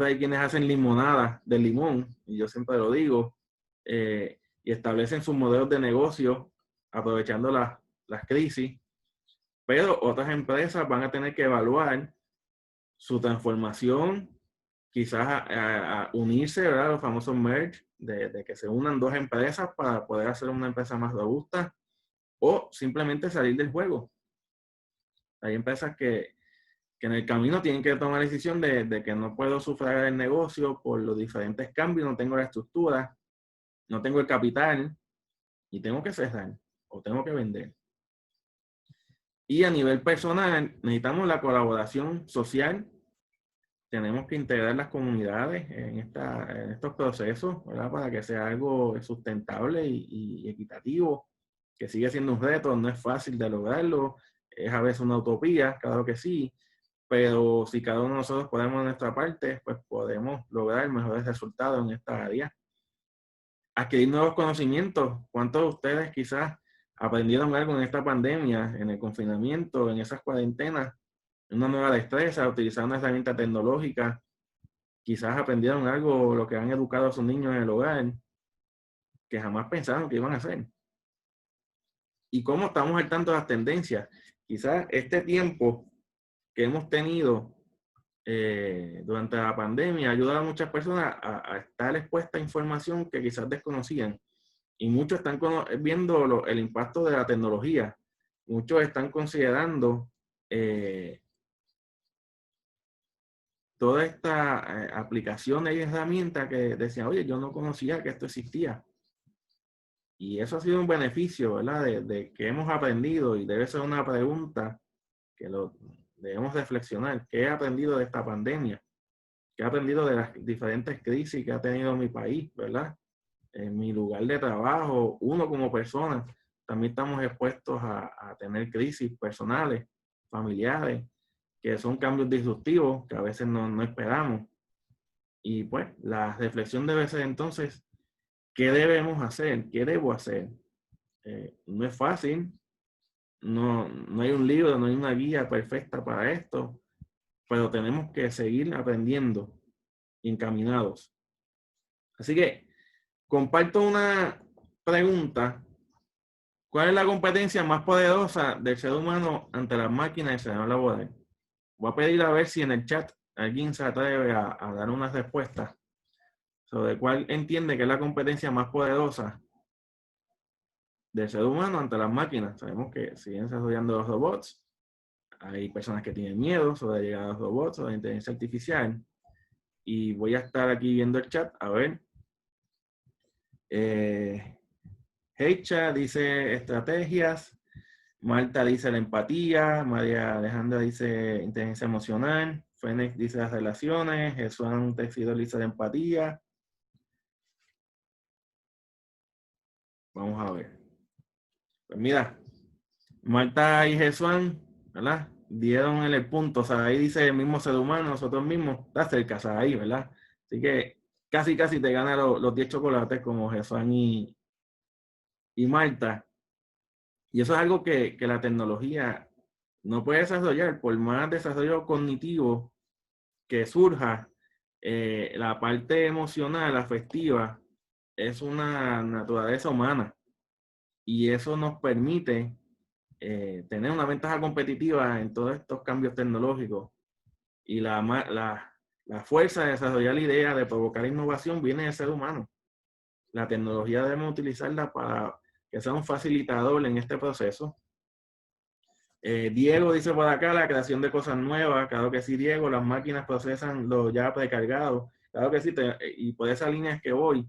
hay quienes hacen limonada del limón, y yo siempre lo digo, y establecen sus modelos de negocio aprovechando las crisis, pero otras empresas van a tener que evaluar su transformación, quizás a unirse, ¿verdad? Los famosos merge, de que se unan 2 empresas para poder hacer una empresa más robusta, o simplemente salir del juego. Hay empresas que en el camino tienen que tomar la decisión de que no puedo sufragar el negocio por los diferentes cambios, no tengo la estructura, no tengo el capital y tengo que cerrar o tengo que vender. Y a nivel personal, necesitamos la colaboración social. Tenemos que integrar las comunidades en estos procesos, ¿verdad? Para que sea algo sustentable y equitativo, que sigue siendo un reto, no es fácil de lograrlo, es a veces una utopía, claro que sí, pero si cada uno de nosotros ponemos nuestra parte, pues podemos lograr mejores resultados en esta área. Adquirir nuevos conocimientos. ¿Cuántos de ustedes quizás aprendieron algo en esta pandemia, en el confinamiento, en esas cuarentenas? Una nueva destreza, utilizar una herramienta tecnológica. Quizás aprendieron algo, lo que han educado a sus niños en el hogar, que jamás pensaron que iban a hacer. ¿Y cómo estamos al tanto de las tendencias? Quizás este tiempo que hemos tenido durante la pandemia ha ayudado a muchas personas a estar expuestas a información que quizás desconocían. Y muchos están viendo el impacto de la tecnología. Muchos están considerando todas estas aplicaciones y herramientas que decían, oye, yo no conocía que esto existía. Y eso ha sido un beneficio, ¿verdad? De que hemos aprendido, y debe ser una pregunta que lo debemos reflexionar. ¿Qué he aprendido de esta pandemia? ¿Qué he aprendido de las diferentes crisis que ha tenido mi país, ¿verdad? En mi lugar de trabajo, uno como persona, también estamos expuestos a tener crisis personales, familiares, que son cambios disruptivos que a veces no esperamos. Y pues la reflexión debe ser entonces, ¿qué debemos hacer? ¿Qué debo hacer? No es fácil, no hay un libro, no hay una guía perfecta para esto, pero tenemos que seguir aprendiendo, encaminados. Así que comparto una pregunta. ¿Cuál es la competencia más poderosa del ser humano ante las máquinas del escenario laboral? Voy a pedir a ver si en el chat alguien se atreve a dar una respuesta sobre cuál entiende que es la competencia más poderosa del ser humano ante las máquinas. Sabemos que siguen desarrollando los robots. Hay personas que tienen miedo sobre la llegada de los robots, sobre la inteligencia artificial. Y voy a estar aquí viendo el chat. A ver. Heicha dice estrategias. Marta dice la empatía. María Alejandra dice inteligencia emocional. Fénix dice las relaciones. Jesús Teixidor dice la empatía. Vamos a ver. Pues mira, Marta y Jesús, ¿verdad? Dieron en el punto, o sea, ahí dice el mismo ser humano, nosotros mismos, está cerca, o sea, ahí, ¿verdad? Así que casi te gana los 10 chocolates como Jesús y Marta. Y eso es algo que la tecnología no puede desarrollar, por más desarrollo cognitivo que surja, la parte emocional, afectiva, es una naturaleza humana. Y eso nos permite tener una ventaja competitiva en todos estos cambios tecnológicos. Y la fuerza de desarrollar la idea, de provocar innovación, viene del ser humano. La tecnología debemos utilizarla para que sea un facilitador en este proceso. Diego dice por acá la creación de cosas nuevas. Claro que sí, Diego, las máquinas procesan lo ya precargado. Claro que sí, y por esas líneas que voy,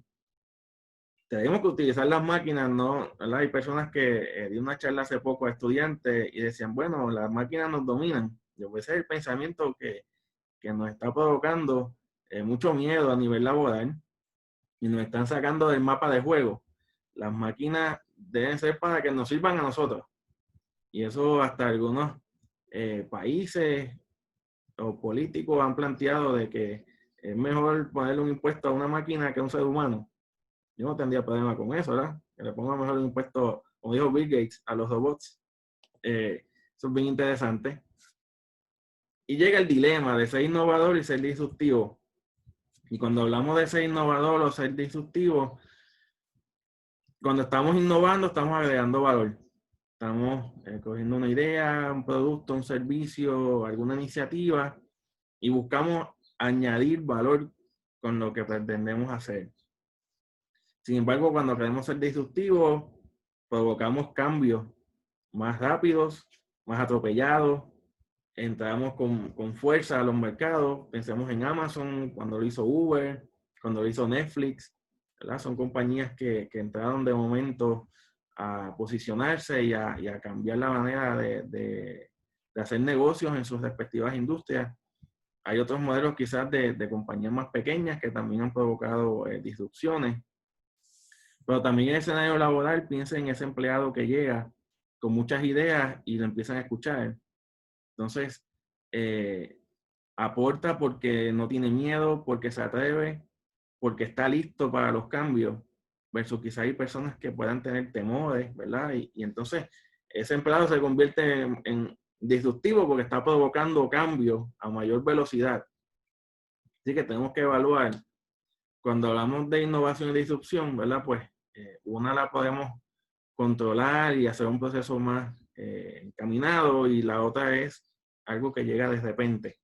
tenemos que utilizar las máquinas, ¿no? ¿Verdad? Hay personas que di una charla hace poco a estudiantes y decían, bueno, las máquinas nos dominan. Yo ese es el pensamiento que nos está provocando mucho miedo a nivel laboral y nos están sacando del mapa de juego. Las máquinas deben ser para que nos sirvan a nosotros. Y eso hasta algunos países o políticos han planteado de que es mejor ponerle un impuesto a una máquina que a un ser humano. Yo no tendría problema con eso, ¿verdad? Que le ponga mejor un impuesto, como dijo Bill Gates, a los robots. Eso es bien interesante. Y llega el dilema de ser innovador y ser disruptivo. Y cuando hablamos de ser innovador o ser disruptivo, cuando estamos innovando, estamos agregando valor. Estamos cogiendo una idea, un producto, un servicio, alguna iniciativa y buscamos añadir valor con lo que pretendemos hacer. Sin embargo, cuando queremos ser disruptivos, provocamos cambios más rápidos, más atropellados, entramos con fuerza a los mercados. Pensemos en Amazon, cuando lo hizo Uber, cuando lo hizo Netflix, ¿verdad? Son compañías que entraron de momento a posicionarse y a cambiar la manera de hacer negocios en sus respectivas industrias. Hay otros modelos quizás de compañías más pequeñas que también han provocado disrupciones. Pero también en el escenario laboral, piensa en ese empleado que llega con muchas ideas y lo empiezan a escuchar. Entonces, aporta porque no tiene miedo, porque se atreve, porque está listo para los cambios, versus quizá hay personas que puedan tener temores, ¿verdad? Y entonces ese empleado se convierte en disruptivo porque está provocando cambios a mayor velocidad. Así que tenemos que evaluar, cuando hablamos de innovación y disrupción, ¿verdad? Pues una la podemos controlar y hacer un proceso más encaminado y la otra es algo que llega de repente.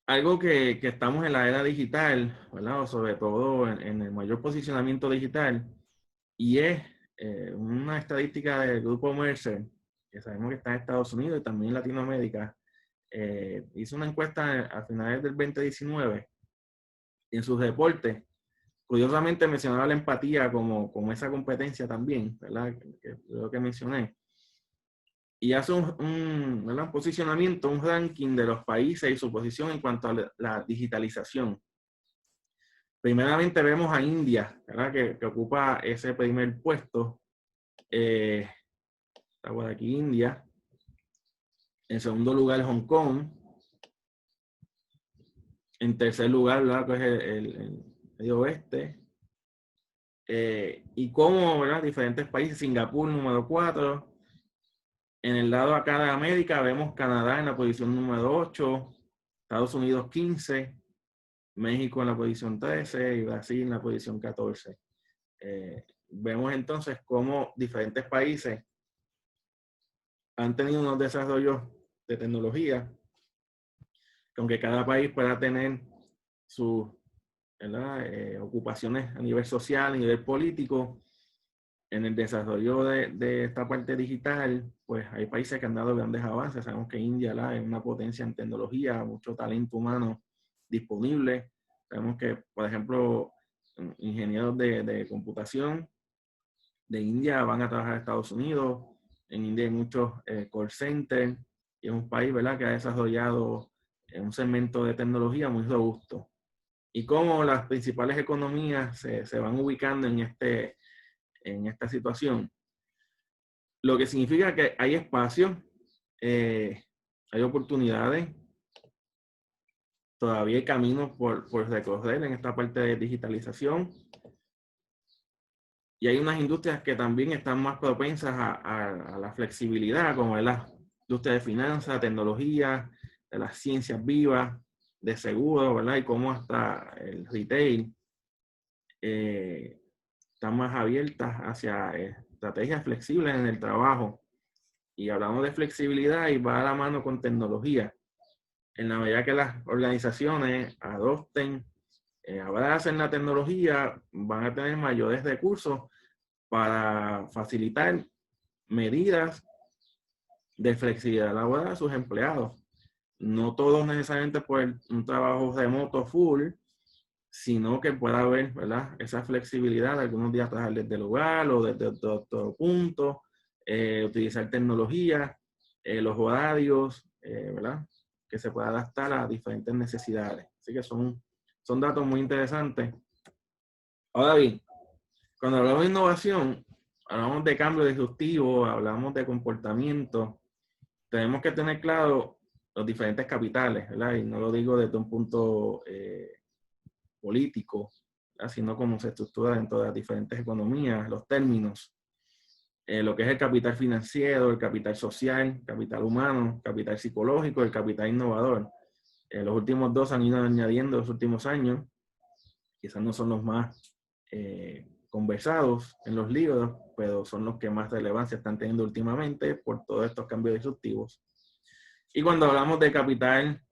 algo que estamos en la era digital, ¿verdad? O sobre todo en el mayor posicionamiento digital, y es una estadística del grupo Mercer, que sabemos que está en Estados Unidos y también en Latinoamérica, hizo una encuesta a finales del 2019 en sus deportes. Curiosamente mencionaba la empatía como esa competencia también, ¿verdad? Que lo que mencioné. Y hace ¿verdad? Un posicionamiento, un ranking de los países y su posición en cuanto a la digitalización. Primeramente vemos a India, ¿verdad? Que ocupa ese primer puesto. Está por aquí India. En segundo lugar, Hong Kong. En tercer lugar, ¿verdad? Que es el Medio Oeste. Y como, ¿verdad? Diferentes países, Singapur número 4. En el lado acá de América vemos Canadá en la posición número 8, Estados Unidos 15, México en la posición 13 y Brasil en la posición 14. Vemos entonces cómo diferentes países han tenido unos desarrollos de tecnología, que aunque cada país pueda tener sus ocupaciones a nivel social, a nivel político, en el desarrollo de esta parte digital, pues hay países que han dado grandes avances. Sabemos que India es una potencia en tecnología, mucho talento humano disponible. Sabemos que, por ejemplo, ingenieros de computación de India van a trabajar a Estados Unidos. En India hay muchos call centers y es un país, ¿verdad?, que ha desarrollado un segmento de tecnología muy robusto. Y cómo las principales economías se van ubicando en esta situación. Lo que significa que hay espacio, hay oportunidades, todavía hay caminos por recorrer en esta parte de digitalización. Y hay unas industrias que también están más propensas a la flexibilidad, como es la industria de finanzas, tecnología, de las ciencias vivas, de seguro, ¿verdad? Y cómo hasta el retail están más abiertas hacia estrategias flexibles en el trabajo. Y hablamos de flexibilidad y va a la mano con tecnología. En la medida que las organizaciones adopten, abracen la tecnología, van a tener mayores recursos para facilitar medidas de flexibilidad laboral a sus empleados. No todos necesariamente por un trabajo remoto full, sino que pueda haber, ¿verdad?, esa flexibilidad, algunos días trabajar desde el hogar o desde otro punto, utilizar tecnología, los horarios, ¿verdad?, que se pueda adaptar a diferentes necesidades. Así que son datos muy interesantes. Ahora bien, cuando hablamos de innovación, hablamos de cambio disruptivo, hablamos de comportamiento, tenemos que tener claro los diferentes capitales, ¿verdad? Y no lo digo desde un punto político, ¿verdad?, sino cómo se estructura dentro de las diferentes economías, los términos, lo que es el capital financiero, el capital social, capital humano, capital psicológico, el capital innovador. Los últimos dos han ido añadiendo los últimos años, quizás no son los más conversados en los libros, pero son los que más relevancia están teniendo últimamente por todos estos cambios disruptivos. Y cuando hablamos de capital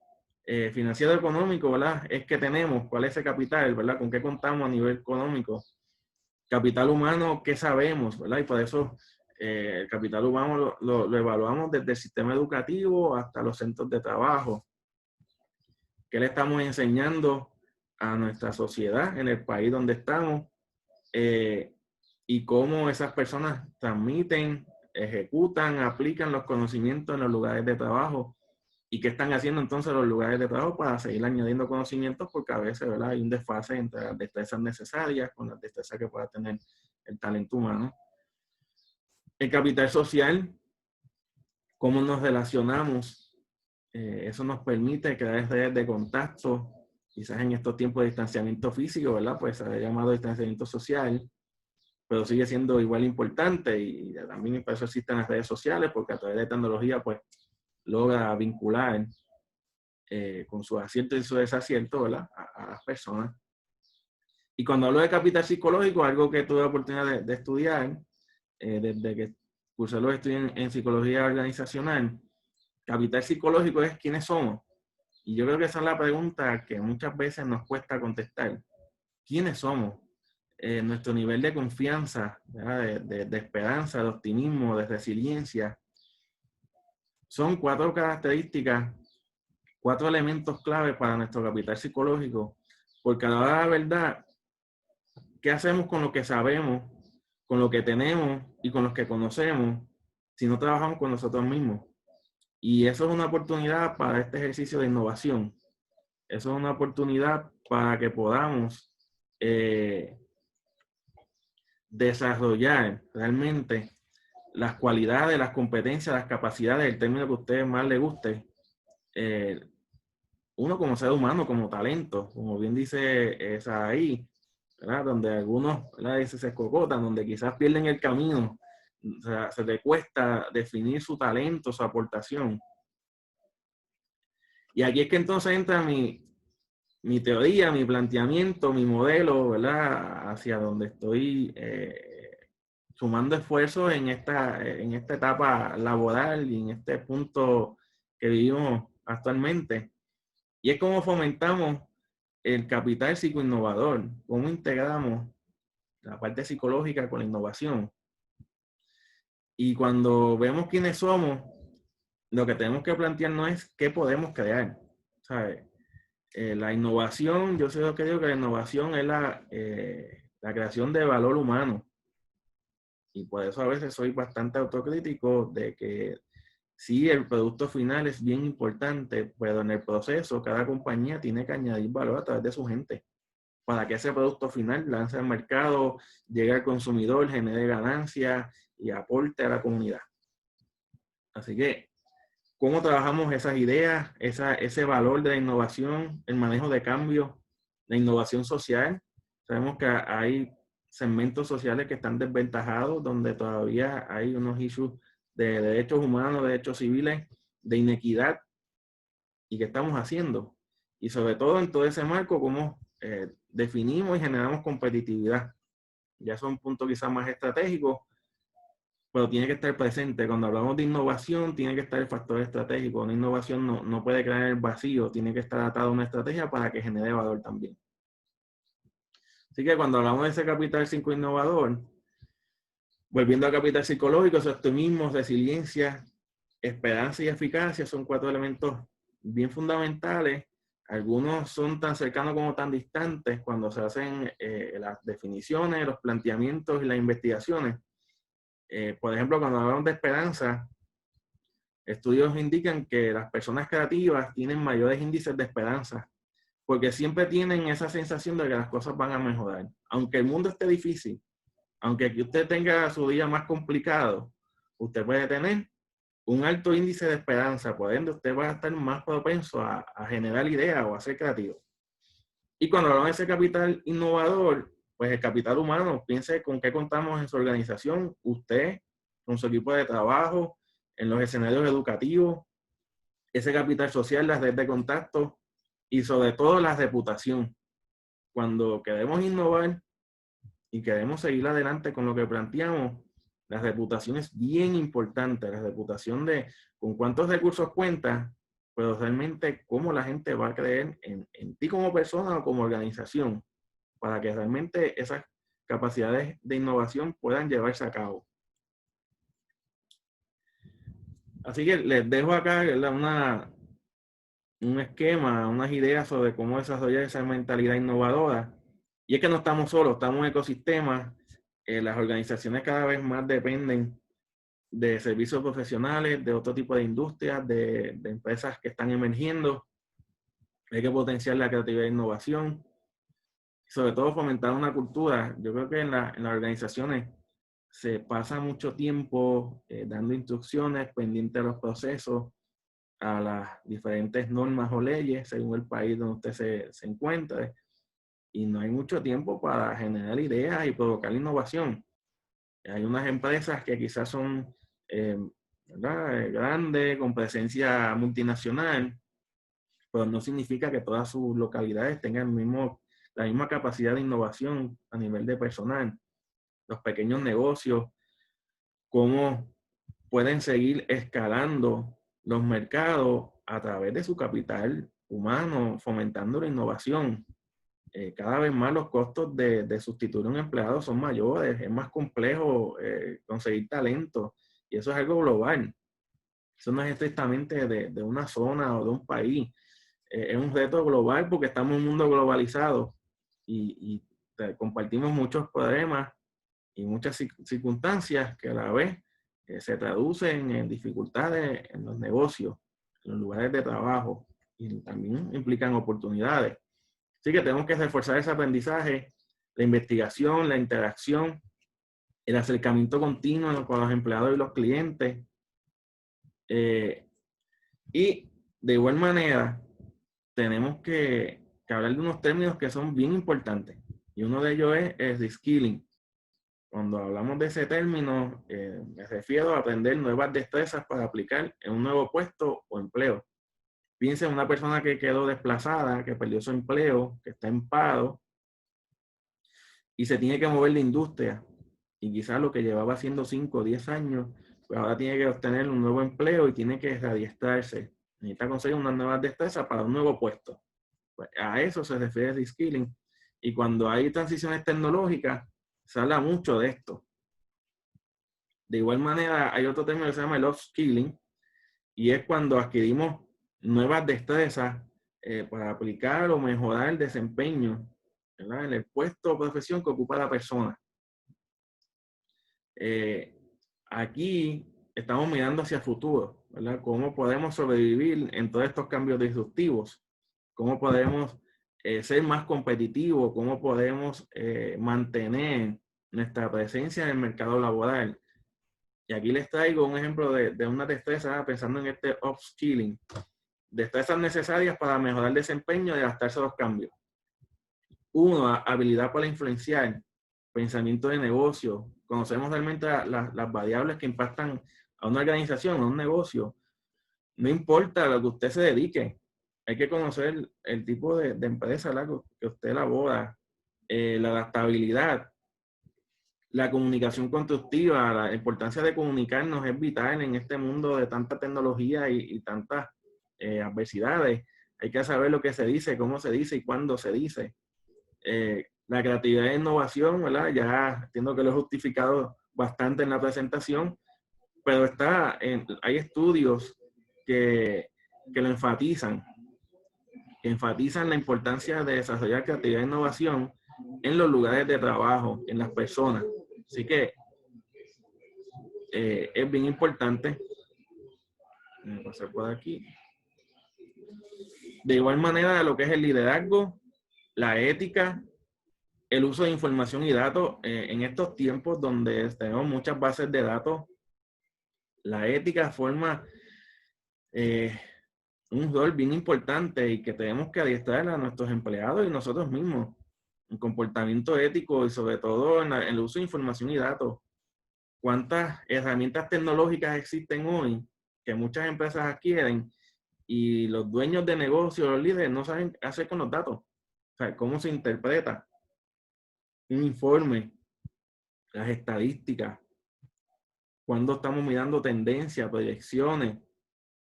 financiero económico, ¿verdad?, es que tenemos, ¿cuál es ese capital, ¿verdad?, con qué contamos a nivel económico? Capital humano, ¿qué sabemos, ¿verdad? Y por eso el capital humano lo evaluamos desde el sistema educativo hasta los centros de trabajo. ¿Qué le estamos enseñando a nuestra sociedad en el país donde estamos? Y cómo esas personas transmiten, ejecutan, aplican los conocimientos en los lugares de trabajo. ¿Y qué están haciendo entonces los lugares de trabajo para seguir añadiendo conocimientos? Porque a veces, ¿verdad?, hay un desfase entre las destrezas necesarias con las destrezas que pueda tener el talento humano. El capital social, cómo nos relacionamos, eso nos permite crear redes de contacto, quizás en estos tiempos de distanciamiento físico, ¿verdad?, pues se ha llamado distanciamiento social, pero sigue siendo igual importante y también por eso existen las redes sociales, porque a través de tecnología, pues, logra vincular con sus aciertos y sus desaciertos, ¿verdad?, a las personas. Y cuando hablo de capital psicológico, algo que tuve la oportunidad de estudiar desde que cursé los estudios en psicología organizacional, capital psicológico es quiénes somos. Y yo creo que esa es la pregunta que muchas veces nos cuesta contestar. ¿Quiénes somos? Nuestro nivel de confianza, de esperanza, de optimismo, de resiliencia. Son 4 características, 4 elementos clave para nuestro capital psicológico, porque a la hora de la verdad, ¿qué hacemos con lo que sabemos, con lo que tenemos y con los que conocemos si no trabajamos con nosotros mismos? Y eso es una oportunidad para este ejercicio de innovación. Eso es una oportunidad para que podamos desarrollar realmente las cualidades, las competencias, las capacidades, el término que a ustedes más les guste, uno como ser humano, como talento, como bien dice ahí, ¿verdad? Donde algunos, ¿verdad? Dice, se escocotan, donde quizás pierden el camino, o sea, se le cuesta definir su talento, su aportación. Y aquí es que entonces entra mi teoría, mi planteamiento, mi modelo, ¿verdad? Hacia donde estoy sumando esfuerzos en esta etapa laboral y en este punto que vivimos actualmente. Y es cómo fomentamos el capital psicoinnovador, cómo integramos la parte psicológica con la innovación. Y cuando vemos quiénes somos, lo que tenemos que plantearnos es qué podemos crear. ¿Sabes? La innovación, yo sé lo que digo, que la innovación es la creación de valor humano. Y por eso a veces soy bastante autocrítico de que sí, el producto final es bien importante, pero en el proceso cada compañía tiene que añadir valor a través de su gente para que ese producto final lance al mercado, llegue al consumidor, genere ganancias y aporte a la comunidad. Así que, ¿cómo trabajamos esas ideas, ese valor de la innovación, el manejo de cambio, la innovación social? Sabemos que hay segmentos sociales que están desventajados, donde todavía hay unos issues de derechos humanos, derechos civiles, de inequidad. ¿Y qué estamos haciendo? Y sobre todo en todo ese marco, cómo definimos y generamos competitividad. Ya son puntos quizás más estratégicos, pero tiene que estar presente. Cuando hablamos de innovación, tiene que estar el factor estratégico. Una innovación no puede crear el vacío, tiene que estar atada a una estrategia para que genere valor también. Así que cuando hablamos de ese capital 5 innovador, volviendo al capital psicológico, es optimismo, resiliencia, esperanza y eficacia son 4 elementos bien fundamentales. Algunos son tan cercanos como tan distantes cuando se hacen las definiciones, los planteamientos y las investigaciones. Por ejemplo, cuando hablamos de esperanza, estudios indican que las personas creativas tienen mayores índices de esperanza, porque siempre tienen esa sensación de que las cosas van a mejorar. Aunque el mundo esté difícil, aunque aquí usted tenga su día más complicado, usted puede tener un alto índice de esperanza, por ende usted va a estar más propenso a generar ideas o a ser creativo. Y cuando hablamos de ese capital innovador, pues el capital humano, piense con qué contamos en su organización, usted, con su equipo de trabajo, en los escenarios educativos, ese capital social, las redes de contacto y sobre todo la reputación. Cuando queremos innovar y queremos seguir adelante con lo que planteamos, la reputación es bien importante, la reputación de con cuántos recursos cuentas, pero realmente cómo la gente va a creer en ti como persona o como organización, para que realmente esas capacidades de innovación puedan llevarse a cabo. Así que les dejo acá un esquema, unas ideas sobre cómo desarrollar esa mentalidad innovadora. Y es que no estamos solos, estamos en ecosistemas. Las organizaciones cada vez más dependen de servicios profesionales, de otro tipo de industrias, de empresas que están emergiendo. Hay que potenciar la creatividad e innovación. Sobre todo fomentar una cultura. Yo creo que en las organizaciones se pasa mucho tiempo dando instrucciones, pendiente de los procesos, a las diferentes normas o leyes según el país donde usted se encuentre. Y no hay mucho tiempo para generar ideas y provocar innovación. Hay unas empresas que quizás son grandes, con presencia multinacional, pero no significa que todas sus localidades tengan la misma capacidad de innovación a nivel de personal. Los pequeños negocios, cómo pueden seguir escalando los mercados a través de su capital humano, fomentando la innovación. Cada vez más los costos de sustituir a un empleado son mayores, es más complejo conseguir talento, y eso es algo global. Eso no es estrictamente de una zona o de un país. Es un reto global porque estamos en un mundo globalizado y compartimos muchos problemas y muchas circunstancias que a la vez se traducen en dificultades en los negocios, en los lugares de trabajo, y también implican oportunidades. Así que tenemos que reforzar ese aprendizaje, la investigación, la interacción, el acercamiento continuo con los empleados y los clientes. Y de igual manera, tenemos que hablar de unos términos que son bien importantes. Y uno de ellos es el reskilling. Cuando hablamos de ese término, me refiero a aprender nuevas destrezas para aplicar en un nuevo puesto o empleo. Piensa en una persona que quedó desplazada, que perdió su empleo, que está en paro y se tiene que mover de industria. Y quizás lo que llevaba haciendo 5 o 10 años, pues ahora tiene que obtener un nuevo empleo y tiene que readiestrarse. Necesita conseguir unas nuevas destrezas para un nuevo puesto. Pues a eso se refiere reskilling. Y cuando hay transiciones tecnológicas, se habla mucho de esto. De igual manera, hay otro término que se llama el upskilling, y es cuando adquirimos nuevas destrezas para aplicar o mejorar el desempeño, ¿verdad?, en el puesto o profesión que ocupa la persona. Aquí estamos mirando hacia el futuro, ¿verdad? ¿Cómo podemos sobrevivir en todos estos cambios disruptivos? ¿Cómo podemos ser más competitivos? ¿Cómo podemos mantener nuestra presencia en el mercado laboral? Y aquí les traigo un ejemplo de una destreza, pensando en este upskilling. Destrezas necesarias para mejorar el desempeño y adaptarse a los cambios. 1, habilidad para influenciar, pensamiento de negocio. Conocemos realmente las variables que impactan a una organización, a un negocio. No importa a lo que usted se dedique, hay que conocer el tipo de empresa que usted elabora, la adaptabilidad, la comunicación constructiva. La importancia de comunicarnos es vital en este mundo de tanta tecnología y tantas adversidades. Hay que saber lo que se dice, cómo se dice y cuándo se dice. La creatividad e innovación, ¿verdad? Ya entiendo que lo he justificado bastante en la presentación, pero hay estudios que lo enfatizan, la importancia de desarrollar creatividad e innovación en los lugares de trabajo, en las personas. Así que es bien importante. Voy a pasar por aquí. De igual manera, lo que es el liderazgo, la ética, el uso de información y datos en estos tiempos donde tenemos muchas bases de datos. La ética forma un rol bien importante y que tenemos que adiestrar a nuestros empleados y nosotros mismos en comportamiento ético y sobre todo en el uso de información y datos. ¿Cuántas herramientas tecnológicas existen hoy que muchas empresas adquieren y los dueños de negocios, los líderes, no saben qué hacer con los datos? O sea, cómo se interpreta un informe, las estadísticas, cuando estamos mirando tendencias, proyecciones.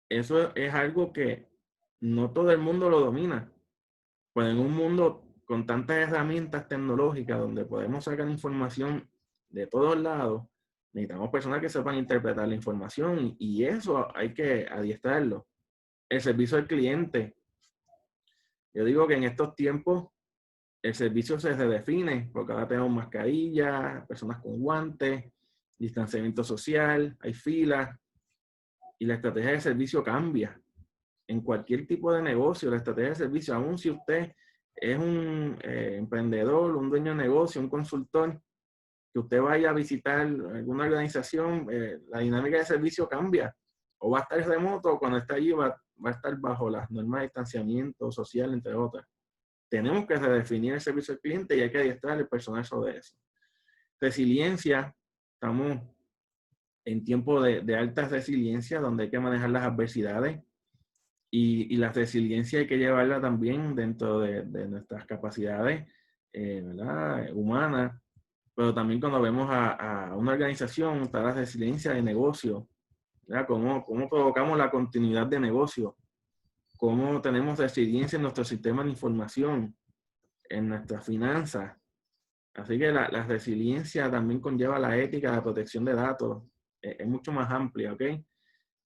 Eso es algo que no todo el mundo lo domina. Pues en un mundo con tantas herramientas tecnológicas donde podemos sacar información de todos lados, necesitamos personas que sepan interpretar la información y eso hay que adiestrarlo. El servicio al cliente. Yo digo que en estos tiempos el servicio se redefine porque ahora tenemos mascarillas, personas con guantes, distanciamiento social, hay filas y la estrategia de servicio cambia. En cualquier tipo de negocio, la estrategia de servicio, aun si usted es un emprendedor, un dueño de negocio, un consultor, que usted vaya a visitar alguna organización, la dinámica de servicio cambia. O va a estar remoto, o cuando está allí va a estar bajo las normas de distanciamiento social, entre otras. Tenemos que redefinir el servicio al cliente y hay que adiestrar el personal sobre eso. Resiliencia, estamos en tiempo de alta resiliencia, donde hay que manejar las adversidades y la resiliencia hay que llevarla también dentro de nuestras capacidades ¿verdad?, humanas, pero también cuando vemos a una organización, está la resiliencia de negocio, ¿verdad? ¿Cómo provocamos la continuidad de negocio? cómo tenemos resiliencia en nuestro sistema de información, en nuestras finanzas. Así que la resiliencia también conlleva la ética, la protección de datos, es mucho más amplia, ¿ok?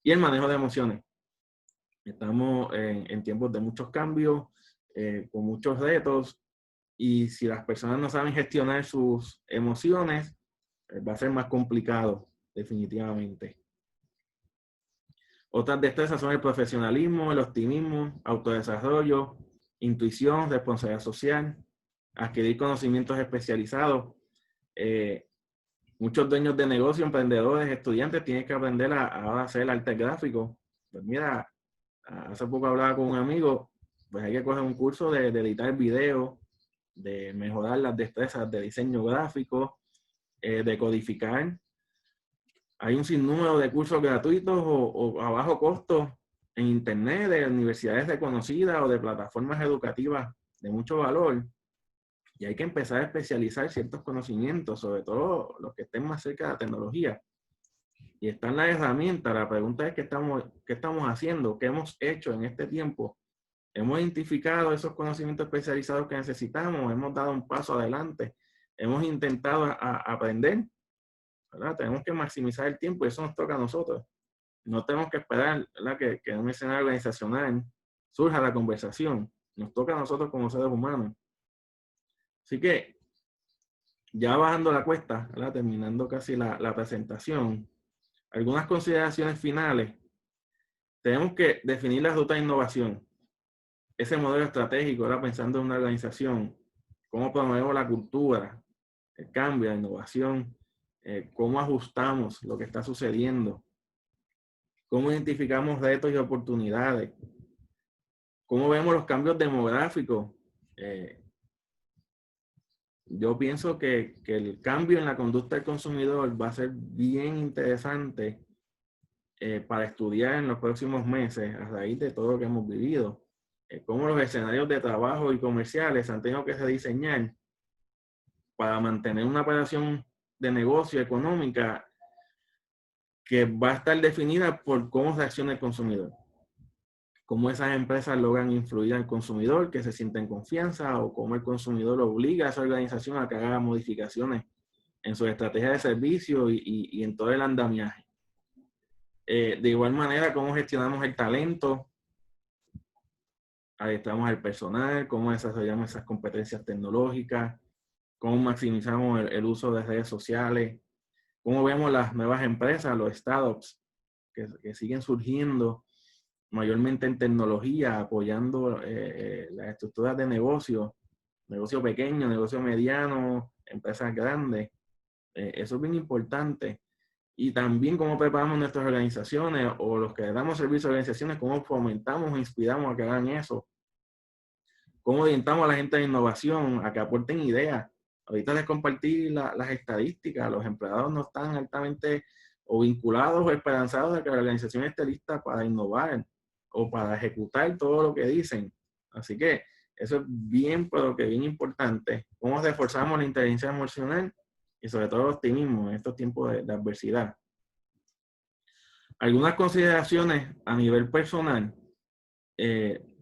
Y el manejo de emociones. Estamos en tiempos de muchos cambios, con muchos retos, y si las personas no saben gestionar sus emociones, va a ser más complicado, definitivamente. Otras destrezas son el profesionalismo, el optimismo, autodesarrollo, intuición, responsabilidad social, adquirir conocimientos especializados. Muchos dueños de negocio, emprendedores, estudiantes tienen que aprender a hacer arte gráfico. Pues mira, hace poco hablaba con un amigo, pues hay que coger un curso de editar video, de mejorar las destrezas de diseño gráfico, de codificar. Hay un sinnúmero de cursos gratuitos o a bajo costo en internet, de universidades reconocidas o de plataformas educativas de mucho valor. Y hay que empezar a especializar ciertos conocimientos, sobre todo los que estén más cerca de la tecnología. Y están las herramientas. La pregunta es qué estamos haciendo, qué hemos hecho en este tiempo. Hemos identificado esos conocimientos especializados que necesitamos, hemos dado un paso adelante, hemos intentado aprender, ¿verdad? Tenemos que maximizar el tiempo y eso nos toca a nosotros. No tenemos que esperar, ¿verdad? Que en un escenario organizacional surja la conversación. Nos toca a nosotros como seres humanos. Así que, ya bajando la cuesta, ¿verdad? Terminando casi la presentación, algunas consideraciones finales. Tenemos que definir la ruta de innovación. Ese modelo estratégico, ¿verdad? Pensando en una organización, cómo promovemos la cultura, el cambio, la innovación, cómo ajustamos lo que está sucediendo, cómo identificamos retos y oportunidades, cómo vemos los cambios demográficos. Yo pienso que el cambio en la conducta del consumidor va a ser bien interesante para estudiar en los próximos meses a raíz de todo lo que hemos vivido. Cómo los escenarios de trabajo y comerciales han tenido que rediseñar para mantener una operación de negocio económica que va a estar definida por cómo reacciona el consumidor. Cómo esas empresas logran influir al consumidor, que se sienta en confianza, o cómo el consumidor obliga a esa organización a que haga modificaciones en su estrategia de servicio y en todo el andamiaje. De igual manera, cómo gestionamos el talento, adiestramos al personal, cómo desarrollamos esas competencias tecnológicas, cómo maximizamos el uso de redes sociales, cómo vemos las nuevas empresas, los startups que siguen surgiendo, mayormente en tecnología, apoyando las estructuras de negocio pequeño, negocio mediano, empresas grandes. Eso es bien importante. Y también cómo preparamos nuestras organizaciones o los que damos servicio a organizaciones, cómo fomentamos o inspiramos a que hagan eso. Cómo orientamos a la gente de innovación a que aporten ideas. Ahorita les compartí las estadísticas. Los empleados no están altamente o vinculados o esperanzados de que la organización esté lista para innovar o para ejecutar todo lo que dicen. Así que eso es bien, pero que bien importante. Cómo reforzamos la inteligencia emocional y sobre todo el optimismo en estos tiempos de adversidad. Algunas consideraciones a nivel personal.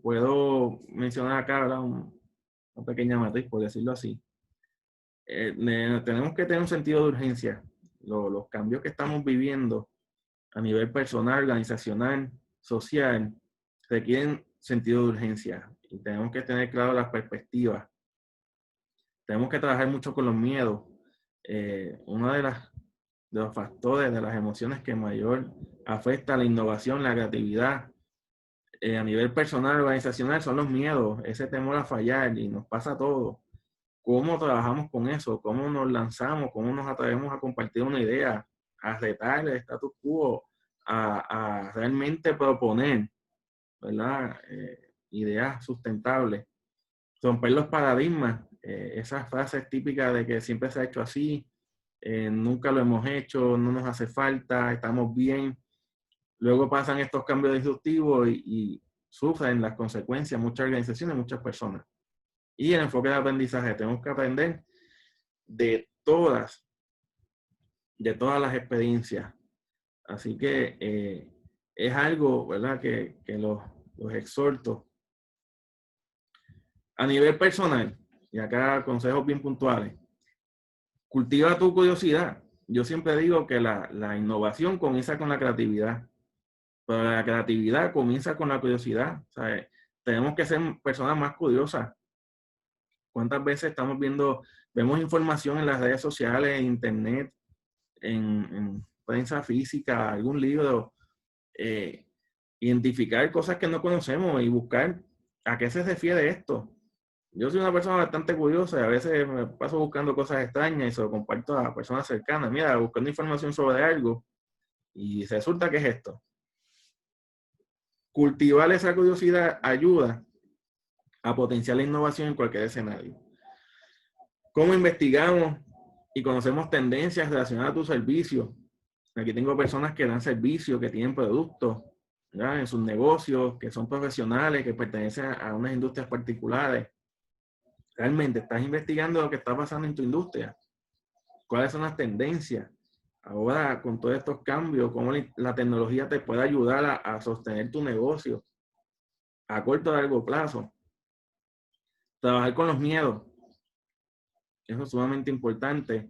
Puedo mencionar acá, ¿verdad? Una pequeña matriz, por decirlo así. Tenemos que tener un sentido de urgencia. Los cambios que estamos viviendo a nivel personal, organizacional, social, requieren sentido de urgencia. Y tenemos que tener claro las perspectivas. Tenemos que trabajar mucho con los miedos. Uno de los factores, de las emociones que mayor afecta a la innovación, la creatividad, a nivel personal, organizacional, son los miedos, ese temor a fallar, y nos pasa a todos. ¿Cómo trabajamos con eso? ¿Cómo nos lanzamos? ¿Cómo nos atrevemos a compartir una idea? A retar el status quo, a realmente proponer, ¿verdad? Ideas sustentables. Romper los paradigmas, esas frases típicas de que siempre se ha hecho así, nunca lo hemos hecho, no nos hace falta, estamos bien. Luego pasan estos cambios disruptivos y sufren las consecuencias muchas organizaciones, muchas personas. Y el enfoque de aprendizaje, tenemos que aprender de todas las experiencias. Así que es algo, ¿verdad? Que los los exhorto. A nivel personal, y acá consejos bien puntuales, cultiva tu curiosidad. Yo siempre digo que la innovación comienza con la creatividad, pero la creatividad comienza con la curiosidad. O sea, tenemos que ser personas más curiosas. ¿Cuántas veces vemos información en las redes sociales, en internet, en prensa física, algún libro? Identificar cosas que no conocemos y buscar a qué se refiere esto. Yo soy una persona bastante curiosa y a veces me paso buscando cosas extrañas y se lo comparto a personas cercanas. Mira, buscando información sobre algo y resulta que es esto. Cultivar esa curiosidad ayuda a potenciar la innovación en cualquier escenario. ¿Cómo investigamos y conocemos tendencias relacionadas a tu servicio? Aquí tengo personas que dan servicios, que tienen productos, ¿verdad?, en sus negocios, que son profesionales, que pertenecen a unas industrias particulares. Realmente estás investigando lo que está pasando en tu industria. ¿Cuáles son las tendencias? Ahora, con todos estos cambios, cómo la tecnología te puede ayudar a sostener tu negocio a corto o largo plazo. Trabajar con los miedos. Eso es sumamente importante.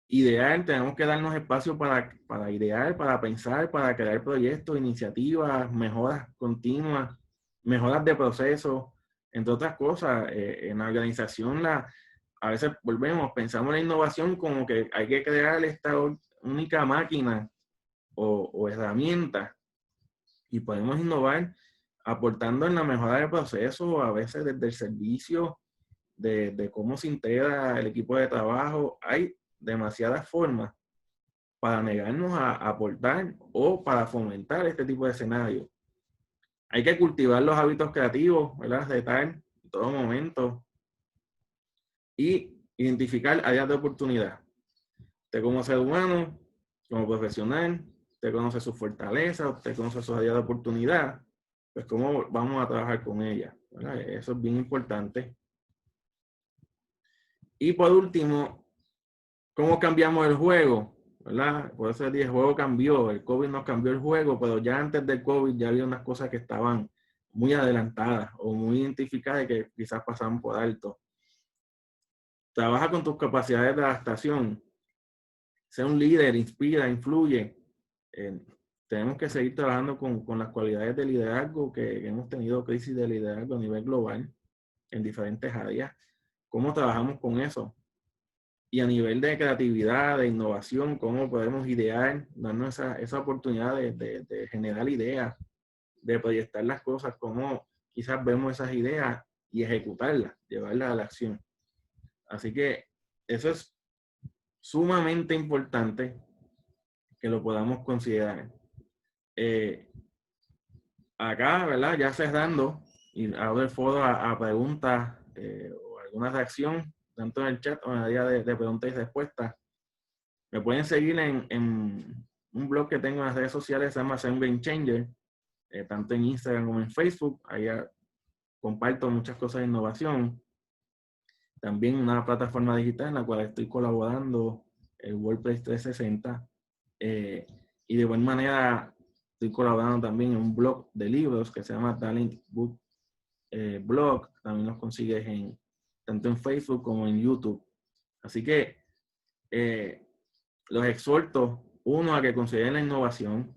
Idear, tenemos que darnos espacio para idear, para pensar, para crear proyectos, iniciativas, mejoras continuas, mejoras de proceso, entre otras cosas. En la organización, a veces pensamos en la innovación como que hay que crear esta única máquina o herramienta, y podemos innovar aportando en la mejora del proceso, a veces desde el servicio, de cómo se integra el equipo de trabajo. Hay demasiadas formas para negarnos a aportar o para fomentar este tipo de escenarios. Hay que cultivar los hábitos creativos, ¿verdad?, retar en todo momento y identificar áreas de oportunidad. Usted como ser humano, como profesional, usted conoce sus fortalezas, usted conoce sus áreas de oportunidad, pues cómo vamos a trabajar con ellas, ¿verdad? Eso es bien importante. Y por último, ¿cómo cambiamos el juego? ¿Verdad? Por eso el juego cambió, el COVID nos cambió el juego, pero ya antes del COVID ya había unas cosas que estaban muy adelantadas o muy identificadas y que quizás pasaban por alto. Trabaja con tus capacidades de adaptación. Sé un líder, inspira, influye. Tenemos que seguir trabajando con las cualidades de liderazgo, que hemos tenido crisis de liderazgo a nivel global en diferentes áreas. ¿Cómo trabajamos con eso? Y a nivel de creatividad, de innovación, cómo podemos idear, darnos esa oportunidad de generar ideas, de proyectar las cosas, cómo quizás vemos esas ideas y ejecutarlas, llevarlas a la acción. Así que eso es sumamente importante que lo podamos considerar. Acá, ¿verdad?, ya cerrando, y abro el foro a preguntas o alguna reacción, tanto en el chat o en el área de preguntas y respuestas. Me pueden seguir en un blog que tengo en las redes sociales, se llama Ser un Game Changer, tanto en Instagram como en Facebook. Ahí comparto muchas cosas de innovación. También una plataforma digital en la cual estoy colaborando, el WordPress 360. Y de buena manera estoy colaborando también en un blog de libros que se llama Talent Book Blog. También los consigues tanto en Facebook como en YouTube. Así que los exhorto, uno, a que consideren la innovación,